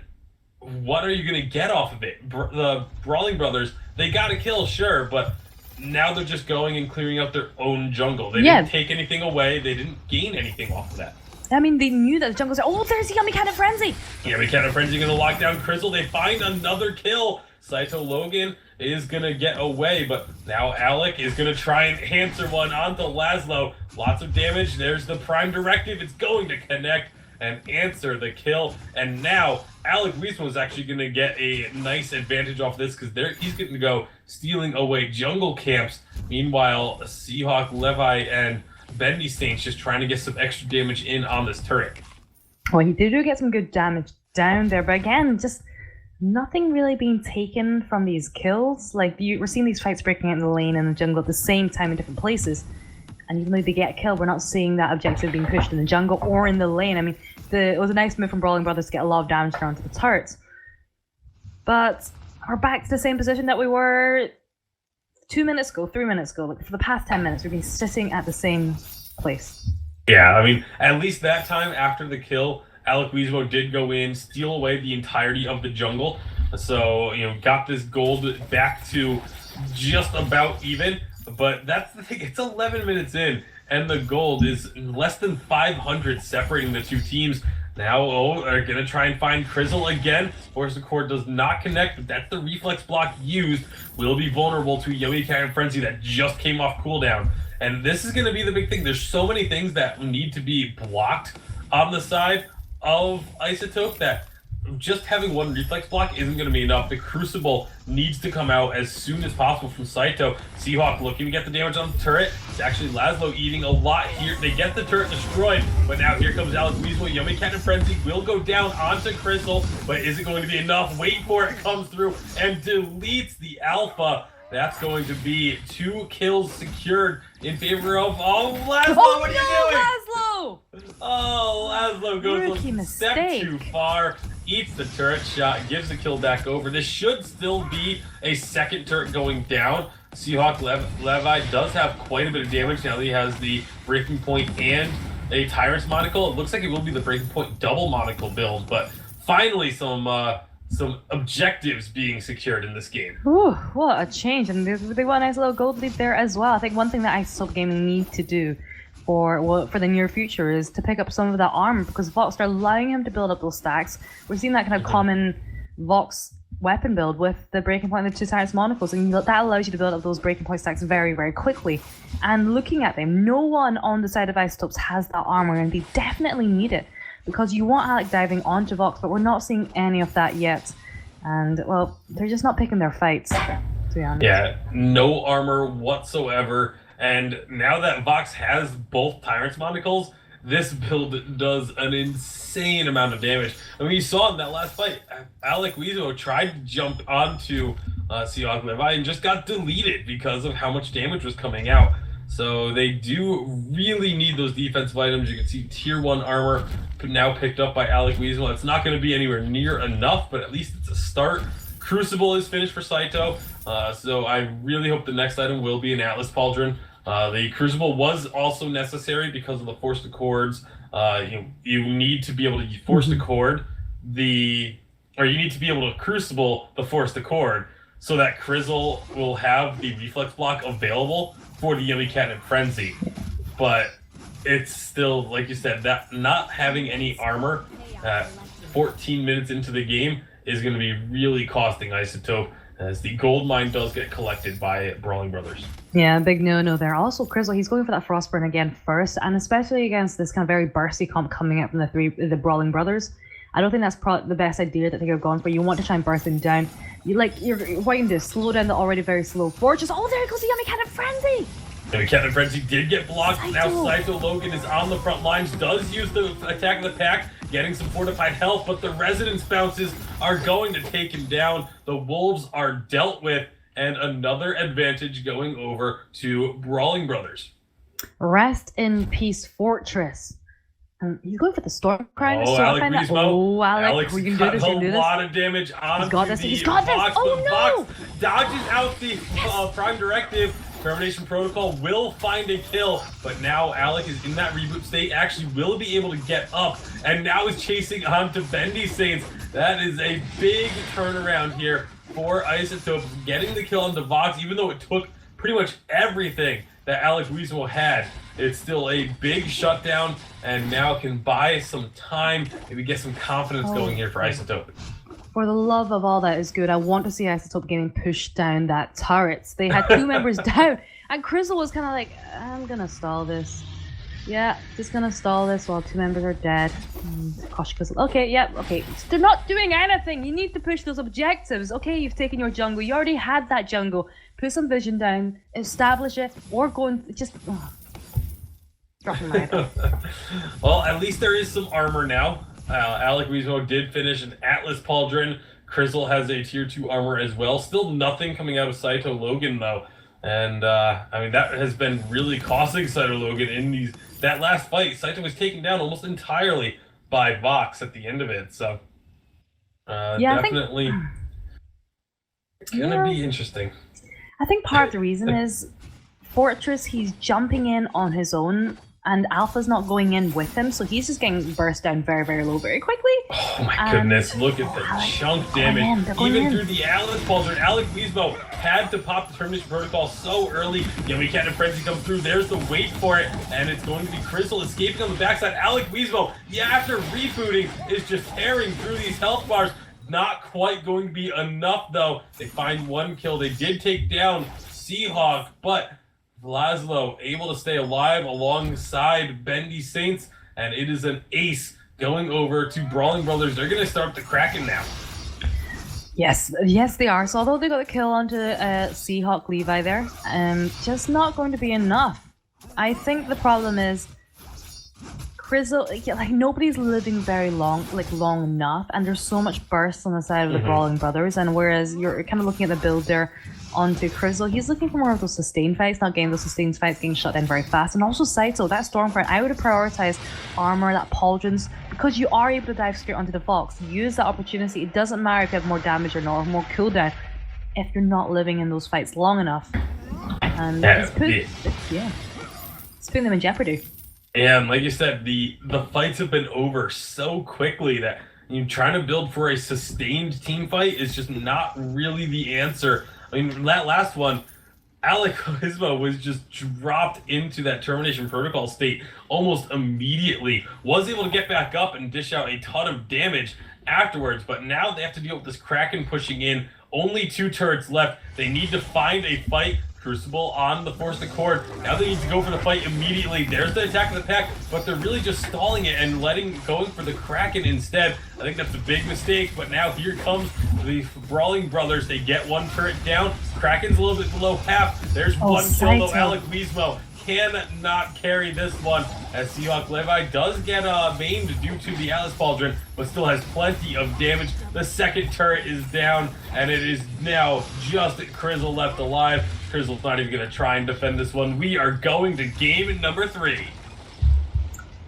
what are you going to get off of it? The Brawling Brothers, they got a kill, sure, but now they're just going and clearing out their own jungle. They didn't take anything away. They didn't gain anything off of that. I mean, they knew that the jungle's oh, there's the Yummy Cannon Frenzy! Yummy Cannon Frenzy going to lock down Crizzle. They find another kill. Saito Logan is going to get away, but now Alec is going to try and answer one onto Laszlo. Lots of damage. There's the Prime Directive. It's going to connect and answer the kill. And now Alacwizmo is actually going to get a nice advantage off this because he's going to go stealing away jungle camps. Meanwhile, Seahawk, Levi, and Bendy Saints just trying to get some extra damage in on this turret. Well, he did get some good damage down there, but again, just nothing really being taken from these kills. Like, we're seeing these fights breaking out in the lane and the jungle at the same time in different places. And even though they get killed, we're not seeing that objective being pushed in the jungle or in the lane. I mean, it was a nice move from Brawling Brothers to get a lot of damage down to the turrets. But we're back to the same position that we were 2 minutes ago, 3 minutes ago, like for the past 10 minutes, we've been sitting at the same place. Yeah, I mean, at least that time after the kill, Alacwizmo did go in, steal away the entirety of the jungle. So, you know, got this gold back to just about even. But that's the thing, it's 11 minutes in, and the gold is less than 500 separating the two teams. Now, they're going to try and find Krizzle again. Force the Cord does not connect, but that's the reflex block used. Will be vulnerable to Yummy Cat and Frenzy that just came off cooldown. And this is going to be the big thing. There's so many things that need to be blocked on the side of Isotope that just having one reflex block isn't going to be enough. The Crucible needs to come out as soon as possible from Saito. Seahawk looking to get the damage on the turret. It's actually Laszlo eating a lot here. They get the turret destroyed, but now here comes Alacwizmo. Yummy Cat and Frenzy will go down onto Krizzle, but is it going to be enough? Wait for it, comes through and deletes the Alpha. That's going to be 2 kills secured in favor of Laszlo. What are you doing? Laszlo! Oh, Laszlo goes a step too far. Eats the turret shot, gives the kill back over. This should still be a second turret going down. Seahawk Levain does have quite a bit of damage now that he has the Breaking Point and a Tyrant's Monocle. It looks like it will be the Breaking Point double Monocle build, but finally some objectives being secured in this game. Ooh, what a change. And they got a nice little gold lead there as well. I think one thing that Isotope Gaming need to do for the near future is to pick up some of that armor, because Vox are allowing him to build up those stacks. We're seeing that kind of common Vox weapon build with the Breaking Point and the 2 Tyrants Monocles, and that allows you to build up those Breaking Point stacks very, very quickly. And looking at them, no one on the side of Isotopes has that armor, and they definitely need it, because you want Alec diving onto Vox, but we're not seeing any of that yet. And, well, they're just not picking their fights, to be honest. Yeah, no armor whatsoever. And now that Vox has both Tyrant's Monocles, this build does an insane amount of damage. I mean, you saw in that last fight, Alacwizmo tried to jump onto Seahawk Levain and just got deleted because of how much damage was coming out. So they do really need those defensive items. You can see tier 1 armor now picked up by Alacwizmo. It's not going to be anywhere near enough, but at least it's a start. Crucible is finished for Saito, so I really hope the next item will be an Atlas Pauldron. The Crucible was also necessary because of the Force to Cords. You need to be able to Force to Cord you need to be able to Crucible the Force to Cord so that Krizzle will have the reflex block available for the Yummy Cat and Frenzy. But it's still, like you said, that not having any armor 14 minutes into the game is going to be really costing Isotope, as the gold mine does get collected by Brawling Brothers. Yeah, big no-no there. Also, Krizzle, he's going for that Frostburn again first, and especially against this kind of very bursty comp coming up from the Brawling Brothers. I don't think that's the best idea that they have gone for. You want to try and burst them down. What you can do is slow down the already very slow Fortress. Oh, there goes the Yummy Cat and Frenzy! Yummy Cat and Frenzy did get blocked. Saito. Now Saito Logan is on the front lines, does use the attack of the pack, getting some fortified health, but the resonance bounces are going to take him down. The Wolves are dealt with, and another advantage going over to Brawling Brothers. Rest in peace, Fortress. He's going for the Storm Crown. Oh, Alacwizmo. Oh, Alex we can do this. a lot of damage on He's got this. He's got this. Box. Oh, the no. Box dodges out the Prime Directive. Termination Protocol will find a kill, but now Alec is in that reboot state, actually will be able to get up, and now is chasing on to Bendy Saints. That is a big turnaround here for Isotope, getting the kill on the Vox, even though it took pretty much everything that Alacwizmo had. It's still a big shutdown, and now can buy some time, maybe get some confidence going here for Isotope. For the love of all that is good, I want to see Isotope Gaming push down that turret. They had 2 members down, and Krizzle was kind of like, I'm gonna stall this. Yeah, just gonna stall this while 2 members are dead. Gosh, Krizzle. Okay, yeah, okay. They're not doing anything. You need to push those objectives. Okay, you've taken your jungle. You already had that jungle. Put some vision down, establish it, or go and just... dropping my head. Well, at least there is some armor now. Alacwizmo did finish an Atlas Pauldron. Krizzle has a tier 2 armor as well. Still nothing coming out of Saito Logan though. And I mean, that has been really costing Saito Logan in that last fight. Saito was taken down almost entirely by Vox at the end of it. So yeah, definitely it's gonna be interesting. I think part of the reason is Fortress, he's jumping in on his own, and Alpha's not going in with him, so he's just getting burst down very, very low very quickly. Oh my goodness, look at the chunk damage. Even through the Alice Pauldron, Alacwizmo had to pop the Termination Protocol so early. We can't have Frenzy come through. There's the wait for it, and it's going to be Crystal escaping on the backside. Alacwizmo, after rebooting, is just tearing through these health bars. Not quite going to be enough, though. They find one kill. They did take down Seahawk, but Laszlo able to stay alive alongside Bendy Saints, and it is an ace going over to Brawling Brothers. They're going to start the Kraken now. Yes, they are. So although they got the kill onto Seahawk Levi there, just not going to be enough. I think the problem is Crizzle, like nobody's living very long enough, and there's so much burst on the side of the Brawling Brothers, and whereas you're kind of looking at the build there onto Crizzle, he's looking for more of those sustained fights, not getting those sustained fights getting shut down very fast. And also Saito, that Stormfront, I would have prioritized armor, that pauldrons, because you are able to dive straight onto the Fox. Use that opportunity. It doesn't matter if you have more damage or not, or more cooldown, if you're not living in those fights long enough. And it's putting them in jeopardy. And like you said, the fights have been over so quickly that trying to build for a sustained team fight is just not really the answer. I mean, that last one, Alacwizmo was just dropped into that Termination Protocol state almost immediately. Was able to get back up and dish out a ton of damage afterwards, but now they have to deal with this Kraken pushing in. Only 2 turrets left. They need to find a fight. Crucible on the Force Accord. Now they need to go for the fight immediately. There's the attack of the pack, but they're really just stalling it and going for the Kraken instead. I think that's a big mistake, but now here comes the Brawling Brothers. They get 1 turret down. Kraken's a little bit below half. There's 1 kill though. Alacwizmo cannot carry this one, as Seahawk Levi does get maimed due to the Alice Pauldron, but still has plenty of damage. The second turret is down, and it is now just Crizzle left alive. Crizzle's not even going to try and defend this one. We are going to game number 3.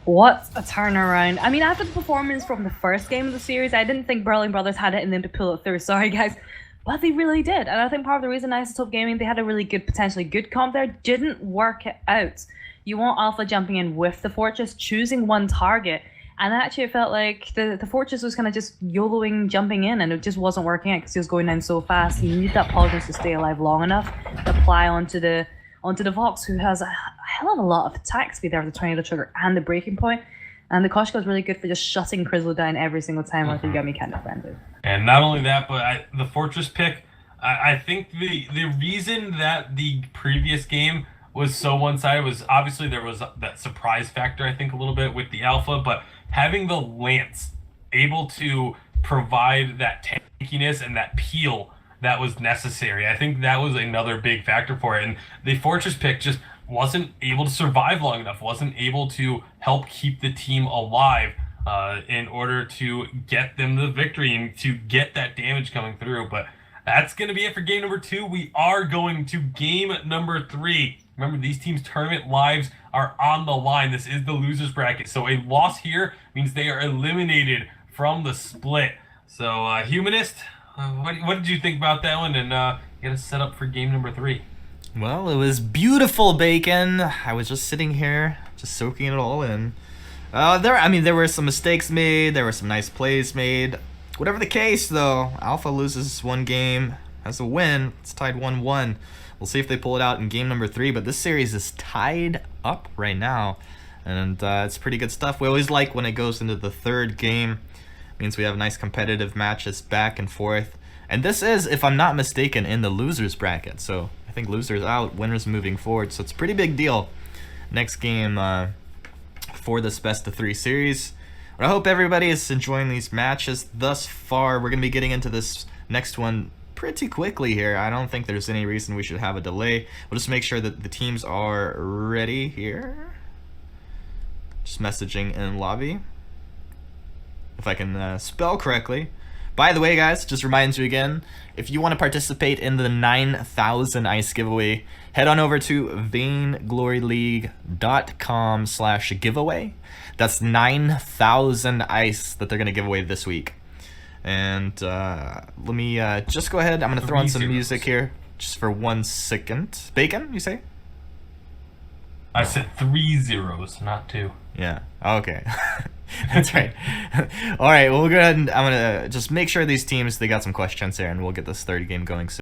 What a turnaround. I mean, after the performance from the first game of the series, I didn't think Brawling Brothers had it in them to pull it through. Sorry, guys. But they really did. And I think part of the reason Isotope Gaming, they had a really good, potentially good comp there, didn't work it out. You want Alpha jumping in with the Fortress, choosing one target. And actually, it felt like the Fortress was kind of just YOLOing, jumping in, and it just wasn't working out because he was going down so fast. You need that Pauldron to stay alive long enough to apply onto the Vox, who has a hell of a lot of attack speed there with the tornado trigger and the breaking point. And the Koshka is really good for just shutting Crizzle down every single time with the Yummy kind of friendly. And not only that, but the Fortress pick, I think the reason that the previous game was so one-sided was obviously there was that surprise factor, I think, a little bit with the Alpha, but having the Lance able to provide that tankiness and that peel that was necessary, I think that was another big factor for it. And the Fortress pick just wasn't able to survive long enough, wasn't able to help keep the team alive in order to get them the victory and to get that damage coming through. But that's going to be it for game number 2. We are going to game number 3. Remember, these teams' tournament lives are on the line. This is the losers bracket. So a loss here means they are eliminated from the split. So Humanist, what did you think about that one? And get us set up for game number 3. Well, it was beautiful, Bacon. I was just sitting here, just soaking it all in. There were some mistakes made. There were some nice plays made. Whatever the case, though, Alpha loses 1 game, has a win. It's tied 1-1. We'll see if they pull it out in game number 3, but this series is tied up right now, and it's pretty good stuff. We always like when it goes into the 3rd game. It means we have nice competitive matches back and forth. And this is, if I'm not mistaken, in the losers bracket. So I think losers out, winners moving forward. So it's a pretty big deal next game for this best of 3 series. But I hope everybody is enjoying these matches thus far. We're going to be getting into this next one pretty quickly here. I don't think there's any reason we should have a delay. We'll just make sure that the teams are ready here. Just messaging in lobby. If I can spell correctly. By the way, guys, just reminds you again, if you want to participate in the 9,000 ice giveaway, head on over to vaingloryleague.com/giveaway. That's 9,000 ice that they're going to give away this week. And let me just go ahead. I'm going to throw on some music here. just for 1 second. Bacon, you say? I said 3 zeros, not 2. Yeah. Okay. That's right. All right. Well, we'll go ahead and I'm gonna just make sure these teams they got some questions there, and we'll get this third game going soon.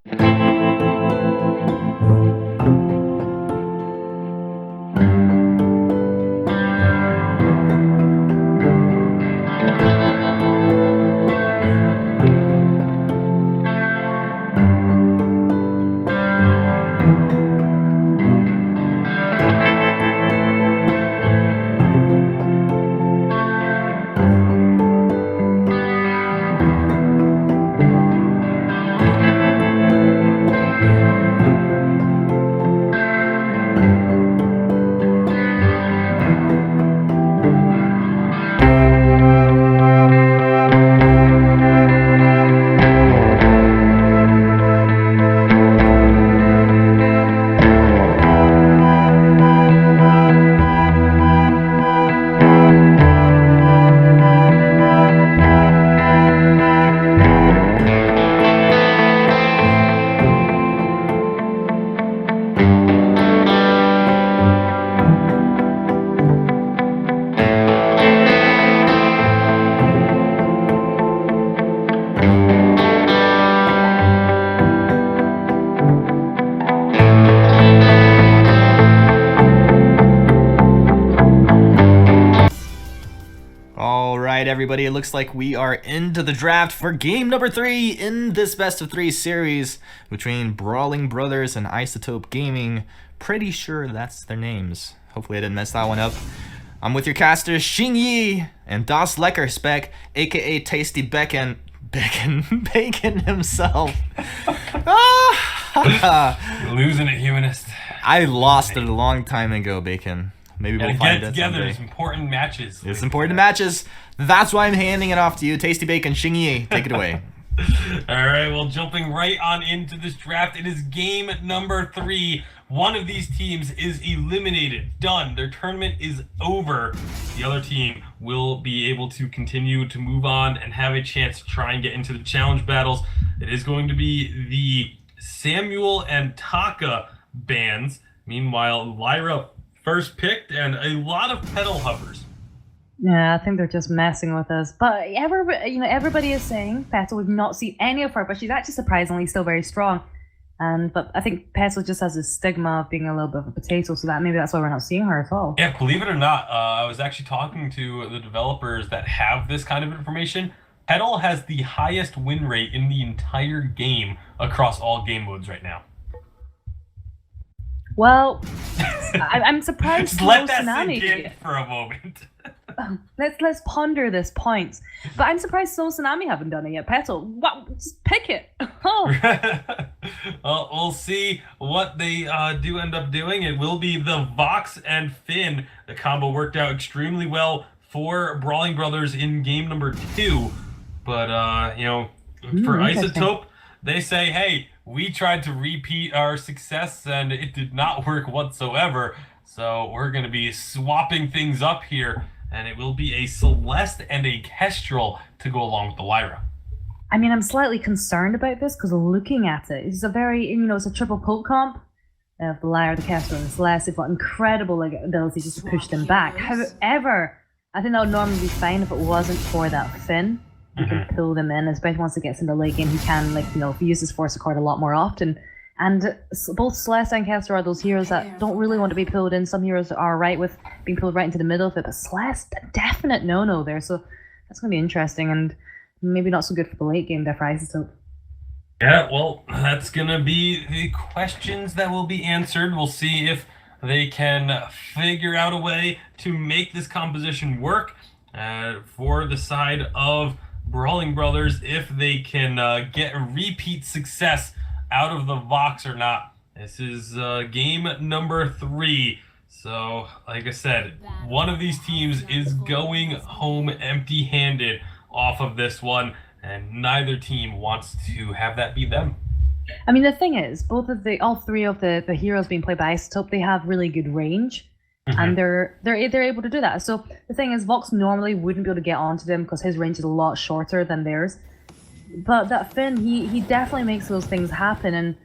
Everybody, it looks like we are into the draft for game number 3 in this best of 3 series between Brawling Brothers and Isotope Gaming. Pretty sure that's their names. Hopefully I didn't mess that one up. I'm with your casters XINYI and Das Lecker Spec, aka TASTYBACON. Bacon himself. Losing it, humanist. I lost it a long time ago, Bacon. Maybe we'll find it together. someday. It's important matches. It's important matches. That's why I'm handing it off to you, TASTYBACON. XINYI, take it away. All right, well, jumping right on into this draft, it is game number 3. One of these teams is eliminated. Done. Their tournament is over. The other team will be able to continue to move on and have a chance to try and get into the challenge battles. It is going to be the Samuel and Taka bands. Meanwhile, Lyra first picked, and a lot of pedal hovers. Yeah, I think they're just messing with us. But everybody is saying Petal. We've not seen any of her, but she's actually surprisingly still very strong. But I think Petal just has a stigma of being a little bit of a potato, so that maybe that's why we're not seeing her at all. Yeah, believe it or not, I was actually talking to the developers that have this kind of information. Petal has the highest win rate in the entire game across all game modes right now. Well, I'm surprised. Just let that sink in for a moment. Let's ponder this point. But I'm surprised Snow Tsunami haven't done it yet. Petal, what? Just pick it. Oh. Well, we'll see what they do end up doing. It will be the Vox and Finn. The combo worked out extremely well for Brawling Brothers in game number 2. But for Isotope, they say, hey, we tried to repeat our success and it did not work whatsoever. So we're going to be swapping things up here. And it will be a Celeste and a Kestrel to go along with the Lyra. I mean, I'm slightly concerned about this because looking at it, it's a very, it's a triple poke comp of the Lyra, the Kestrel, and the Celeste. They've got incredible ability just to push them back. However, I think that would normally be fine if it wasn't for that Finn. You can pull them in, especially once it gets into the late game. He can, he uses Force Accord a lot more often. And both Celeste and Kestrel are those heroes that don't really want to be pulled in. Some heroes are right with being pulled right into the middle of it, but Celeste, a definite no-no there. So that's going to be interesting and maybe not so good for the late game there for Isotope. Yeah, well, that's going to be the questions that will be answered. We'll see if they can figure out a way to make this composition work for the side of Brawling Brothers, if they can get repeat success out of the Vox or not. This is game number 3. So, like I said, one of these teams is going home empty-handed off of this one, and neither team wants to have that be them. I mean, the thing is, all three of the heroes being played by Isotope, they have really good range, and they're able to do that. So the thing is, Vox normally wouldn't be able to get onto them because his range is a lot shorter than theirs. But that Finn, he definitely makes those things happen, and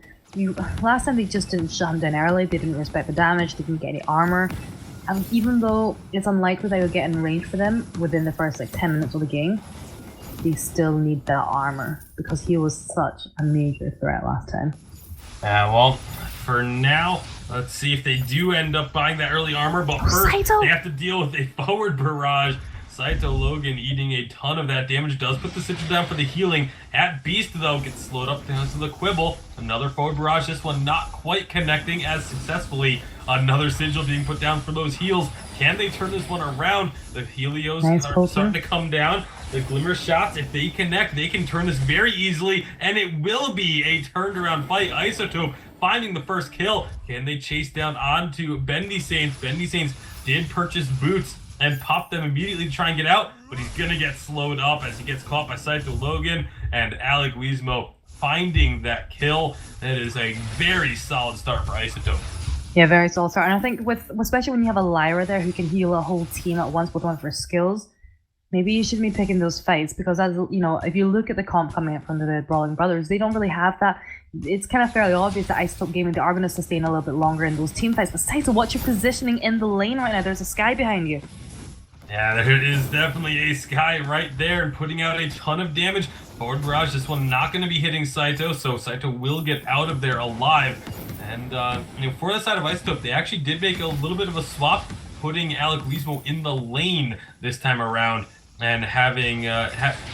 last time they just didn't shut him down early. They didn't respect the damage. They didn't get any armor. And even though it's unlikely they would get in range for them within the first like 10 minutes of the game, they still need that armor because he was such a major threat last time. Well, for now, let's see if they do end up buying that early armor. But first, Saito! They have to deal with a forward barrage. Saito Logan eating a ton of that damage. Does put the sigil down for the healing. At Beast, though, gets slowed up down to the Quibble. Another forward barrage. This one not quite connecting as successfully. Another sigil being put down for those heals. Can they turn this one around? The Helios are starting to come down. The Glimmer shots, if they connect, they can turn this very easily. And it will be a turned around fight. Isotope finding the first kill. Can they chase down onto Bendy Saints? Bendy Saints did purchase boots and pop them immediately to try and get out, but he's gonna get slowed up as he gets caught by Saito Logan and Alacwizmo finding that kill. That is a very solid start for Isotope. Yeah, very solid start. And I think especially when you have a Lyra there who can heal a whole team at once with one of her skills, maybe you should be picking those fights because, as you know, if you look at the comp coming up from the Brawling Brothers, they don't really have that. It's kind of fairly obvious that Isotope Gaming, they are going to sustain a little bit longer in those team fights. But Saito, what's your positioning in the lane right now? There's a Sky behind you. Yeah, there is definitely a Sky right there and putting out a ton of damage. Forward barrage, this one not going to be hitting Saito, so Saito will get out of there alive. And for the side of Isotope, they actually did make a little bit of a swap, putting Alacwizmo in the lane this time around, and having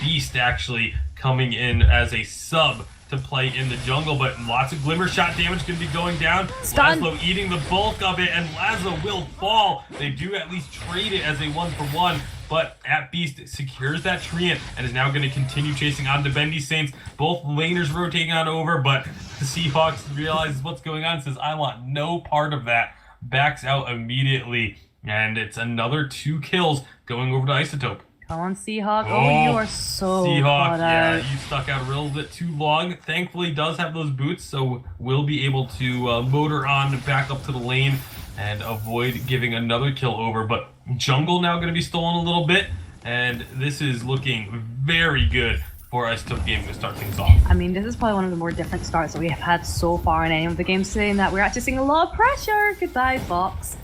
Beast actually coming in as a sub to play in the jungle, but lots of Glimmer shot damage going to be going down. Stun. Laszlo eating the bulk of it, and Laszlo will fall. They do at least trade it as a 1-for-1, but at Beast secures that treant and is now going to continue chasing on to Bendy Saints. Both laners rotating on over, but the Seahawks realizes what's going on and says, I want no part of that. Backs out immediately, and it's another 2 kills going over to Isotope. Come on, Seahawk. Oh, you are so Seahawk, yeah, you stuck out a little bit too long. Thankfully, does have those boots, so we'll be able to motor on back up to the lane and avoid giving another kill over. But jungle now going to be stolen a little bit, and this is looking very good for Isotope Gaming to start things off. I mean, this is probably one of the more different starts that we have had so far in any of the games today, in that we're actually seeing a lot of pressure. Goodbye, Fox.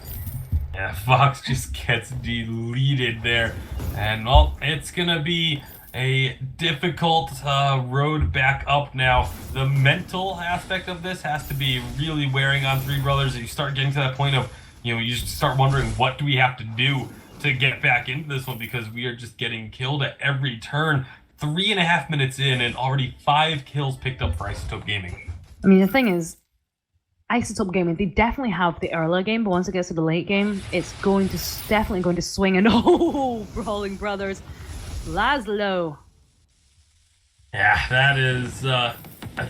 Yeah, Fox just gets deleted there. And, well, it's going to be a difficult road back up now. The mental aspect of this has to be really wearing on Three Brothers. You start getting to that point of, you just start wondering, what do we have to do to get back into this one? Because we are just getting killed at every turn. 3.5 minutes in and already 5 kills picked up for Isotope Gaming. I mean, the thing is, Isotope Gaming, they definitely have the early game, but once it gets to the late game, it's definitely going to swing. And Brawling Brothers, Laszlo. Yeah, that is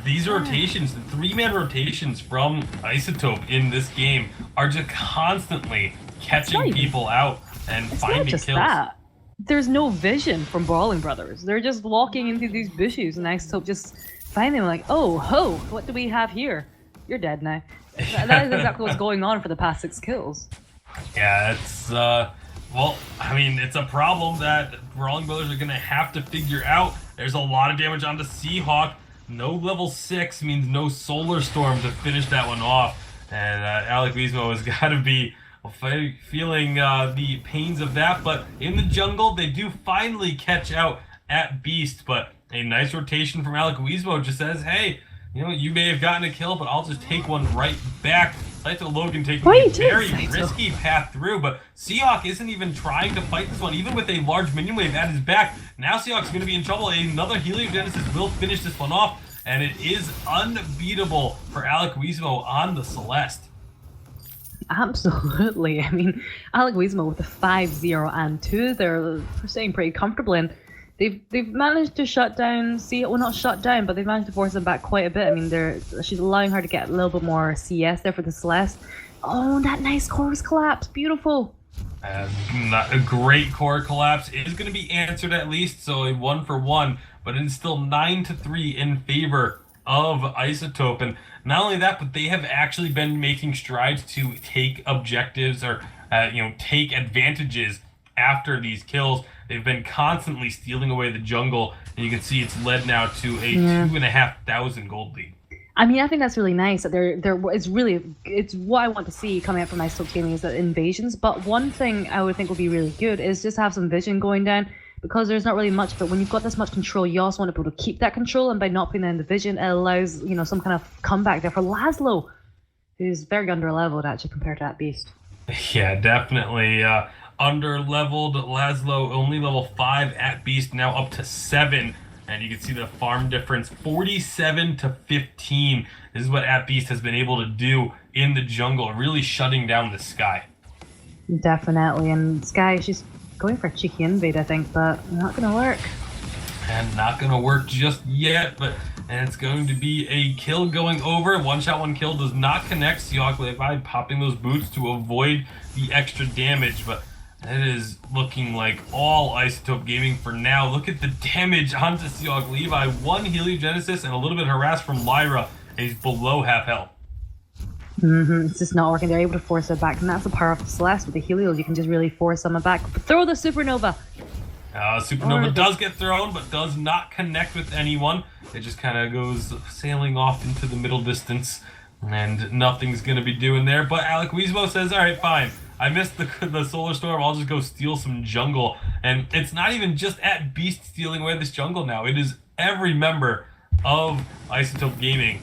these rotations, the 3-man rotations from Isotope in this game are just constantly catching people out and finding kills. It's not just that. There's no vision from Brawling Brothers. They're just walking into these bushes, and Isotope just finding them like, oh ho, what do we have here? You're dead now. That is exactly what's going on for the past 6 kills. Yeah, it's, well, I mean, it's a problem that Brawling Brothers are going to have to figure out. There's a lot of damage onto Seahawk. No level 6 means no Solar Storm to finish that one off. And Alacwizmo has got to be feeling the pains of that. But in the jungle, they do finally catch out at Beast. But a nice rotation from Alacwizmo just says, hey, you may have gotten a kill, but I'll just take one right back. Saito Logan taking a very risky path through, but Seahawk isn't even trying to fight this one, even with a large minion wave at his back. Now Seahawk's going to be in trouble. Another Heliogenesis will finish this one off, and it is unbeatable for Alacwizmo on the Celeste. Absolutely. I mean, Alacwizmo with a 5-0 and 2, they're staying pretty comfortable in. They've managed to shut down, not shut down, but they've managed to force them back quite a bit. I mean, she's allowing her to get a little bit more CS there for the Celeste. Oh, that nice chorus collapse, beautiful. Not a great core collapse is going to be answered at least, so a 1-for-1, but it's still 9-3 in favor of Isotope. And not only that, but they have actually been making strides to take objectives or take advantages after these kills. They've been constantly stealing away the jungle, and you can see it's led now to a 2,500 gold lead. I mean, I think that's really nice. That it's what I want to see coming out from Isotope Gaming is that invasions. But one thing I would think would be really good is just have some vision going down, because there's not really much. But when you've got this much control, you also want to be able to keep that control. And by not putting in the vision, it allows some kind of comeback there for Laszlo, who's very under-leveled actually compared to that Beast. Yeah, definitely under-leveled. Laszlo only level 5, at Beast now up to 7. And you can see the farm difference, 47 to 15. This is what at Beast has been able to do in the jungle, really shutting down the Sky. Definitely, and Sky, she's going for a cheeky invade, I think, but not going to work. And not going to work just yet, and it's going to be a kill going over. One shot, one kill does not connect. Seahawk Levi popping those boots to avoid the extra damage, but it is looking like all Isotope Gaming for now. Look at the damage onto Seahawk Levi. 1 heliogenesis and a little bit harassed from Lyra, and he's below half health. It's just not working. They're able to force it back, and that's the power of Celeste with the helios. You can just really force someone back. Throw the supernova. Supernova does get thrown, but does not connect with anyone. It just kind of goes sailing off into the middle distance, and nothing's going to be doing there. But Alacwizmo says, all right, fine. I missed the solar storm. I'll just go steal some jungle. And it's not even just at Beast stealing away this jungle now. It is every member of Isotope Gaming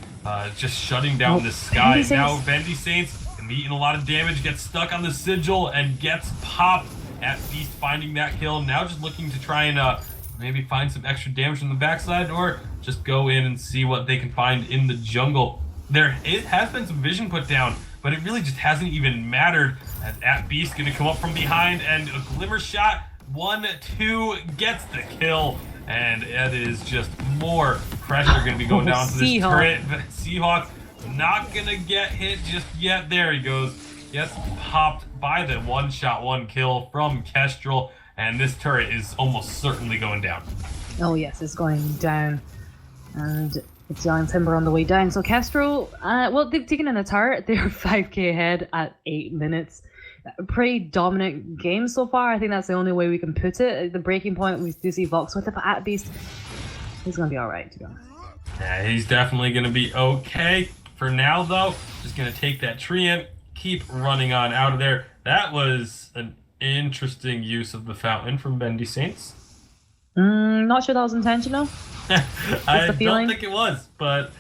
just shutting down the Sky. Now Bendy Saints eating a lot of damage, gets stuck on the sigil and gets popped. At Beast finding that kill. Now just looking to try and maybe find some extra damage from the backside, or just go in and see what they can find in the jungle. It has been some vision put down, but it really just hasn't even mattered, as at Beast going to come up from behind and a glimmer shot. 1-2 gets the kill, and it is just more pressure going to be going down to this turret. Seahawk not going to get hit just yet. There he goes. Gets popped by the 1-shot, 1-kill from Kestrel, and this turret is almost certainly going down. Oh yes, it's going down, and it's Young Timber on the way down. So Kestrel, well, they've taken in a turret. They're 5k ahead at 8 minutes. A pretty dominant game so far. I think that's the only way we can put it. The breaking point, we do see Vox with it, but at Beast, he's going to be alright, to be honest. Yeah, he's definitely going to be okay. For now, though, just going to take that treant, keep running on out of there. That was an interesting use of the fountain from Bendy Saints. Not sure that was intentional. I don't think it was, but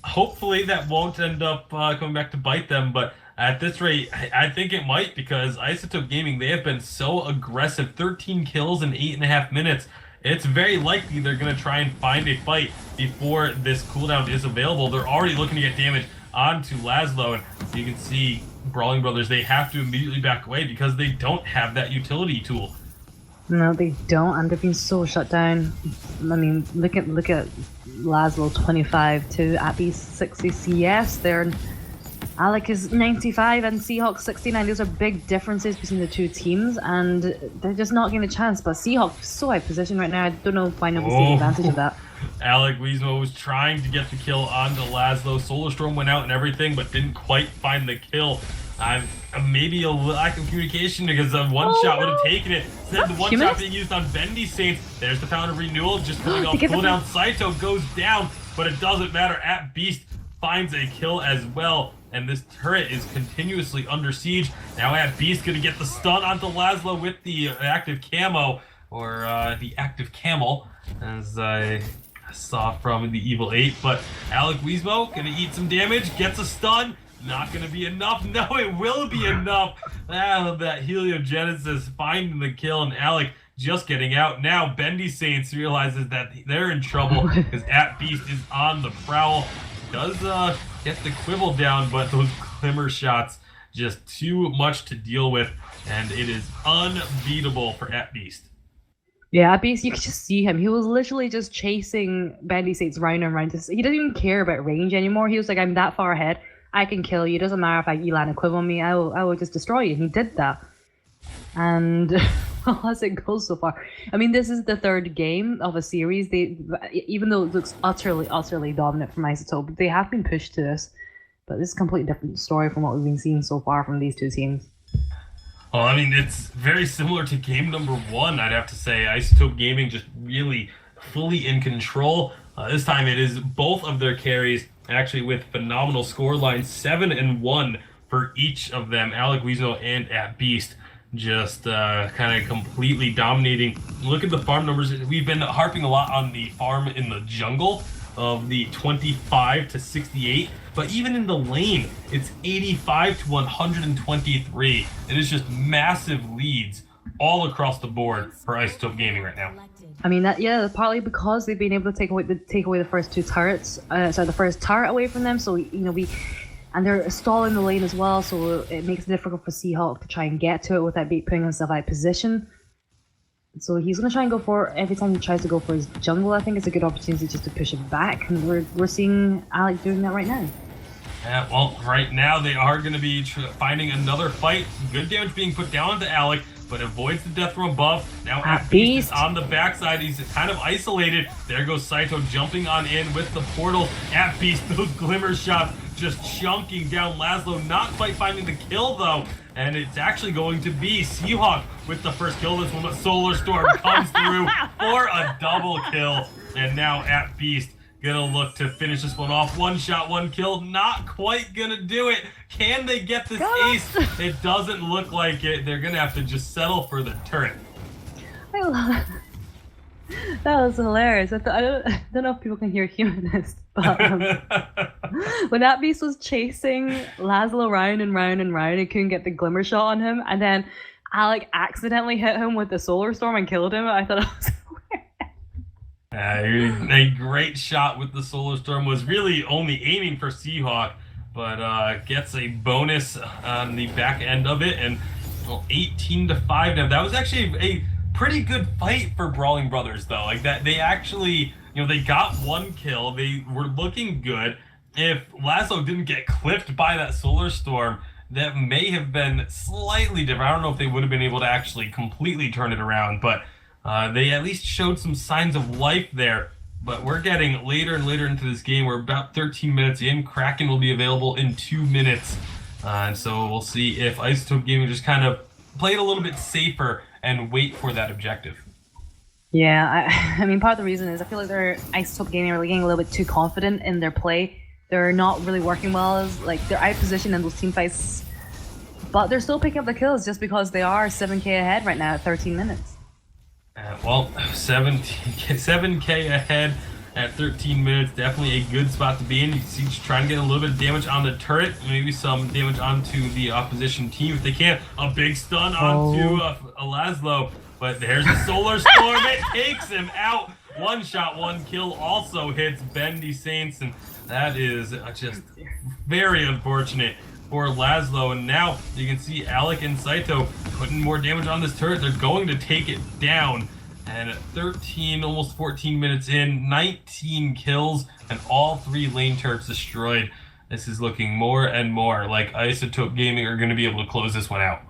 hopefully that won't end up coming back to bite them. But at this rate, I think it might, because Isotope Gaming, they have been so aggressive. 13 kills in 8.5 minutes. It's very likely they're going to try and find a fight before this cooldown is available. They're already looking to get damage onto Laszlo, and you can see Brawling Brothers, they have to immediately back away because they don't have that utility tool. No, they don't, and they've been so shut down. I mean, look at Laszlo 25 to at Beast 60 CS there. Alec is 95 and Seahawk 69. Those are big differences between the two teams, and they're just not getting a chance. But Seahawk so high position right now. I don't know why nobody's taking advantage of that. Alacwizmo was trying to get the kill onto Laszlo. Solar Storm went out and everything, but didn't quite find the kill. Maybe a lack of communication, because one shot would have taken it. Instead, the one shot being used on Bendy Saints. There's the Fountain of Renewal, just coming off cooldown. Saito goes down, but it doesn't matter. At Beast finds a kill as well, and this turret is continuously under siege. Now at Beast gonna get the stun onto Laszlo with the active camo, or the active camel, as I saw from the Evil 8. But Alacwizmo gonna eat some damage, gets a stun. Not gonna be enough. No, it will be enough. That heliogenesis finding the kill, and Alec just getting out. Now Bendy Saints realizes that they're in trouble because at Beast is on the prowl. Does get the quibble down, but those glimmer shots just too much to deal with, and it is unbeatable for at Beast. Yeah, at Beast, you could just see him. He was literally just chasing Bendy Saints round and round. He doesn't even care about range anymore. He was like, I'm that far ahead. I can kill you. It doesn't matter if you land a quiver on me. I will just destroy you. And he did that. And well, as it goes so far, I mean, this is the third game of a series. Even though it looks utterly dominant from Isotope, they have been pushed to this. But this is a completely different story from what we've been seeing so far from these two teams. Well, I mean, it's very similar to game number 1, I'd have to say. Isotope Gaming just really fully in control. This time it is both of their carries actually with phenomenal score lines, 7-1 for each of them. Alacwizmo and at Beast just kind of completely dominating. Look at the farm numbers. We've been harping a lot on the farm in the jungle of the 25 to 68, but even in the lane, it's 85 to 123. It is just massive leads all across the board for Isotope Gaming right now. I mean, partly because they've been able to take away the first two turrets, the first turret away from them. So and they're stalling the lane as well. So it makes it difficult for Seahawk to try and get to it without putting himself out of position. So he's gonna try and go for every time he tries to go for his jungle. I think it's a good opportunity just to push it back, and we're seeing Alec doing that right now. Yeah, well, right now they are going to be finding another fight. Good damage being put down to Alec, but avoids the death from above. Now at Beast is on the backside. He's kind of isolated. There goes Saito jumping on in with the portal. At Beast, those glimmer shots just chunking down Laszlo. Not quite finding the kill, though. And it's actually going to be Seahawk with the first kill. This one, but Solar Storm comes through for a double kill. And now at Beast, gonna look to finish this one off. One shot, one kill. Not quite gonna do it. Can they get this ace? It doesn't look like it. They're gonna have to just settle for the turret. I love that. Was hilarious. I don't know if people can hear Humanist, but when that Beast was chasing Laszlo round and round and round, he couldn't get the glimmer shot on him, and then Alec accidentally hit him with the Solar Storm and killed him. I thought it was a great shot with the Solar Storm. Was really only aiming for Seahawk, but gets a bonus on the back end of it, and 18-5 now. That was actually a pretty good fight for Brawling Brothers, though. Like that, they actually, they got one kill. They were looking good. If Laszlo didn't get clipped by that Solar Storm, that may have been slightly different. I don't know if they would have been able to actually completely turn it around, but they at least showed some signs of life there. But we're getting later and later into this game. We're about 13 minutes in. Kraken will be available in 2 minutes. And so we'll see if Isotope Gaming just kind of played a little bit safer and wait for that objective. Yeah, I mean, part of the reason is I feel like Isotope Gaming are getting a little bit too confident in their play. They're not really working well as, they're out of position in those team fights. But they're still picking up the kills just because they are 7k ahead right now at 13 minutes. Well, 7k ahead at 13 minutes. Definitely a good spot to be in. You can see just trying to get a little bit of damage on the turret. Maybe some damage onto the opposition team if they can. A big stun onto Laszlo. But there's the Solar Storm. It takes him out. One shot, one kill. Also hits Bendy Saints. And that is just very unfortunate for Laszlo. And now you can see Alec and Saito putting more damage on this turret. They're going to take it down. And 13, almost 14 minutes in, 19 kills, and all 3 lane turrets destroyed. This is looking more and more like Isotope Gaming are going to be able to close this one out.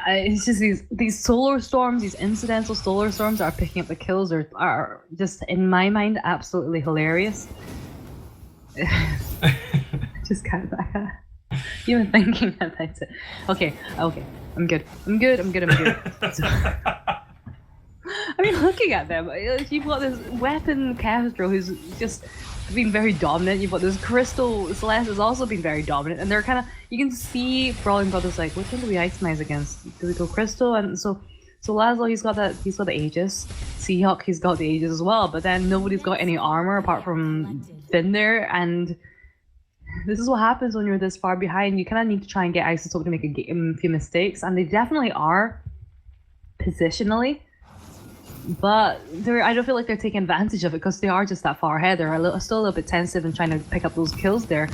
It's just these solar storms, these incidental solar storms that are picking up the kills are just, in my mind, absolutely hilarious. Just can't even thinking about it. Okay, I'm good. I mean, looking at them, you've got this weapon Castro who's just been very dominant. You've got this Crystal Celeste has also been very dominant, and they're kind of, you can see Brawling Brothers like, which one do we itemize against? Do we go Crystal? And so Laszlo, he's got the Aegis. Seahawk, he's got the Aegis as well, but then nobody's got any armor apart from Finn there, and this is what happens when you're this far behind. You kind of need to try and get Isotope to make a few mistakes, and they definitely are positionally. But I don't feel like they're taking advantage of it because they are just that far ahead. They're still a little bit tensive and trying to pick up those kills there.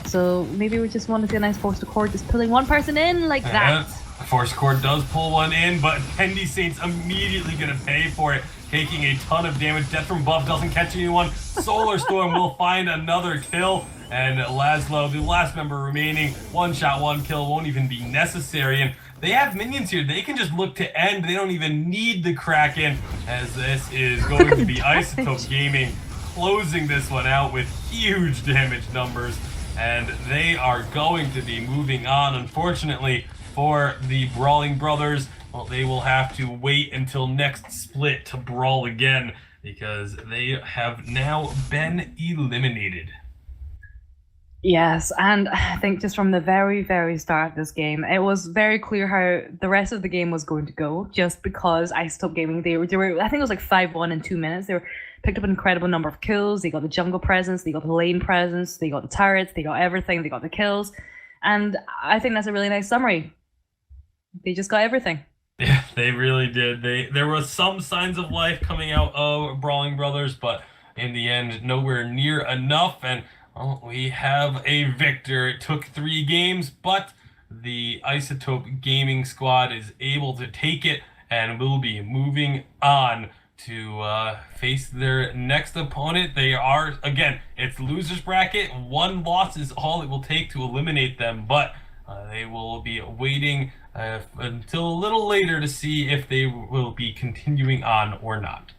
So maybe we just want to see a nice Force to Core just pulling one person in like that. Force Core does pull one in, but Bendy Saints immediately going to pay for it, taking a ton of damage. Death from above doesn't catch anyone. Solar Storm will find another kill. And Laszlo, the last member remaining, one shot, one kill, won't even be necessary. And they have minions here. They can just look to end. They don't even need the Kraken, as this is going to be Isotope Gaming closing this one out with huge damage numbers. And they are going to be moving on. Unfortunately for the Brawling Brothers, well, they will have to wait until next split to brawl again because they have now been eliminated. Yes, and I think just from the very, very start of this game, it was very clear how the rest of the game was going to go. Just because Isotope Gaming, they were I think it was like 5-1 in 2 minutes. They were picked up an incredible number of kills. They got the jungle presence, they got the lane presence, they got the turrets, they got everything, they got the kills, and I think that's a really nice summary. They just got everything. Yeah, they really did. There was some signs of life coming out of Brawling Brothers, but in the end, nowhere near enough. And well, we have a victor. It took 3 games, but the Isotope Gaming squad is able to take it and will be moving on to face their next opponent. They are, again, it's losers bracket. 1 loss is all it will take to eliminate them, but they will be waiting until a little later to see if they will be continuing on or not.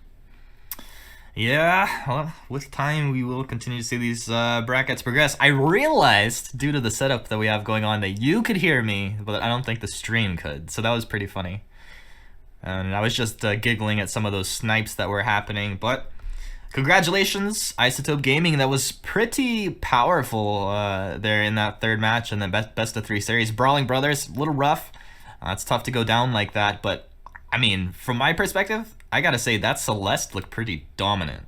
Yeah, well, with time we will continue to see these brackets progress. I realized, due to the setup that we have going on, that you could hear me, but I don't think the stream could, so that was pretty funny. And I was just giggling at some of those snipes that were happening, but congratulations, Isotope Gaming. That was pretty powerful there in that 3rd match and the best of 3 series. Brawling Brothers, a little rough. It's tough to go down like that, but I mean, from my perspective, I gotta say that Celeste looked pretty dominant.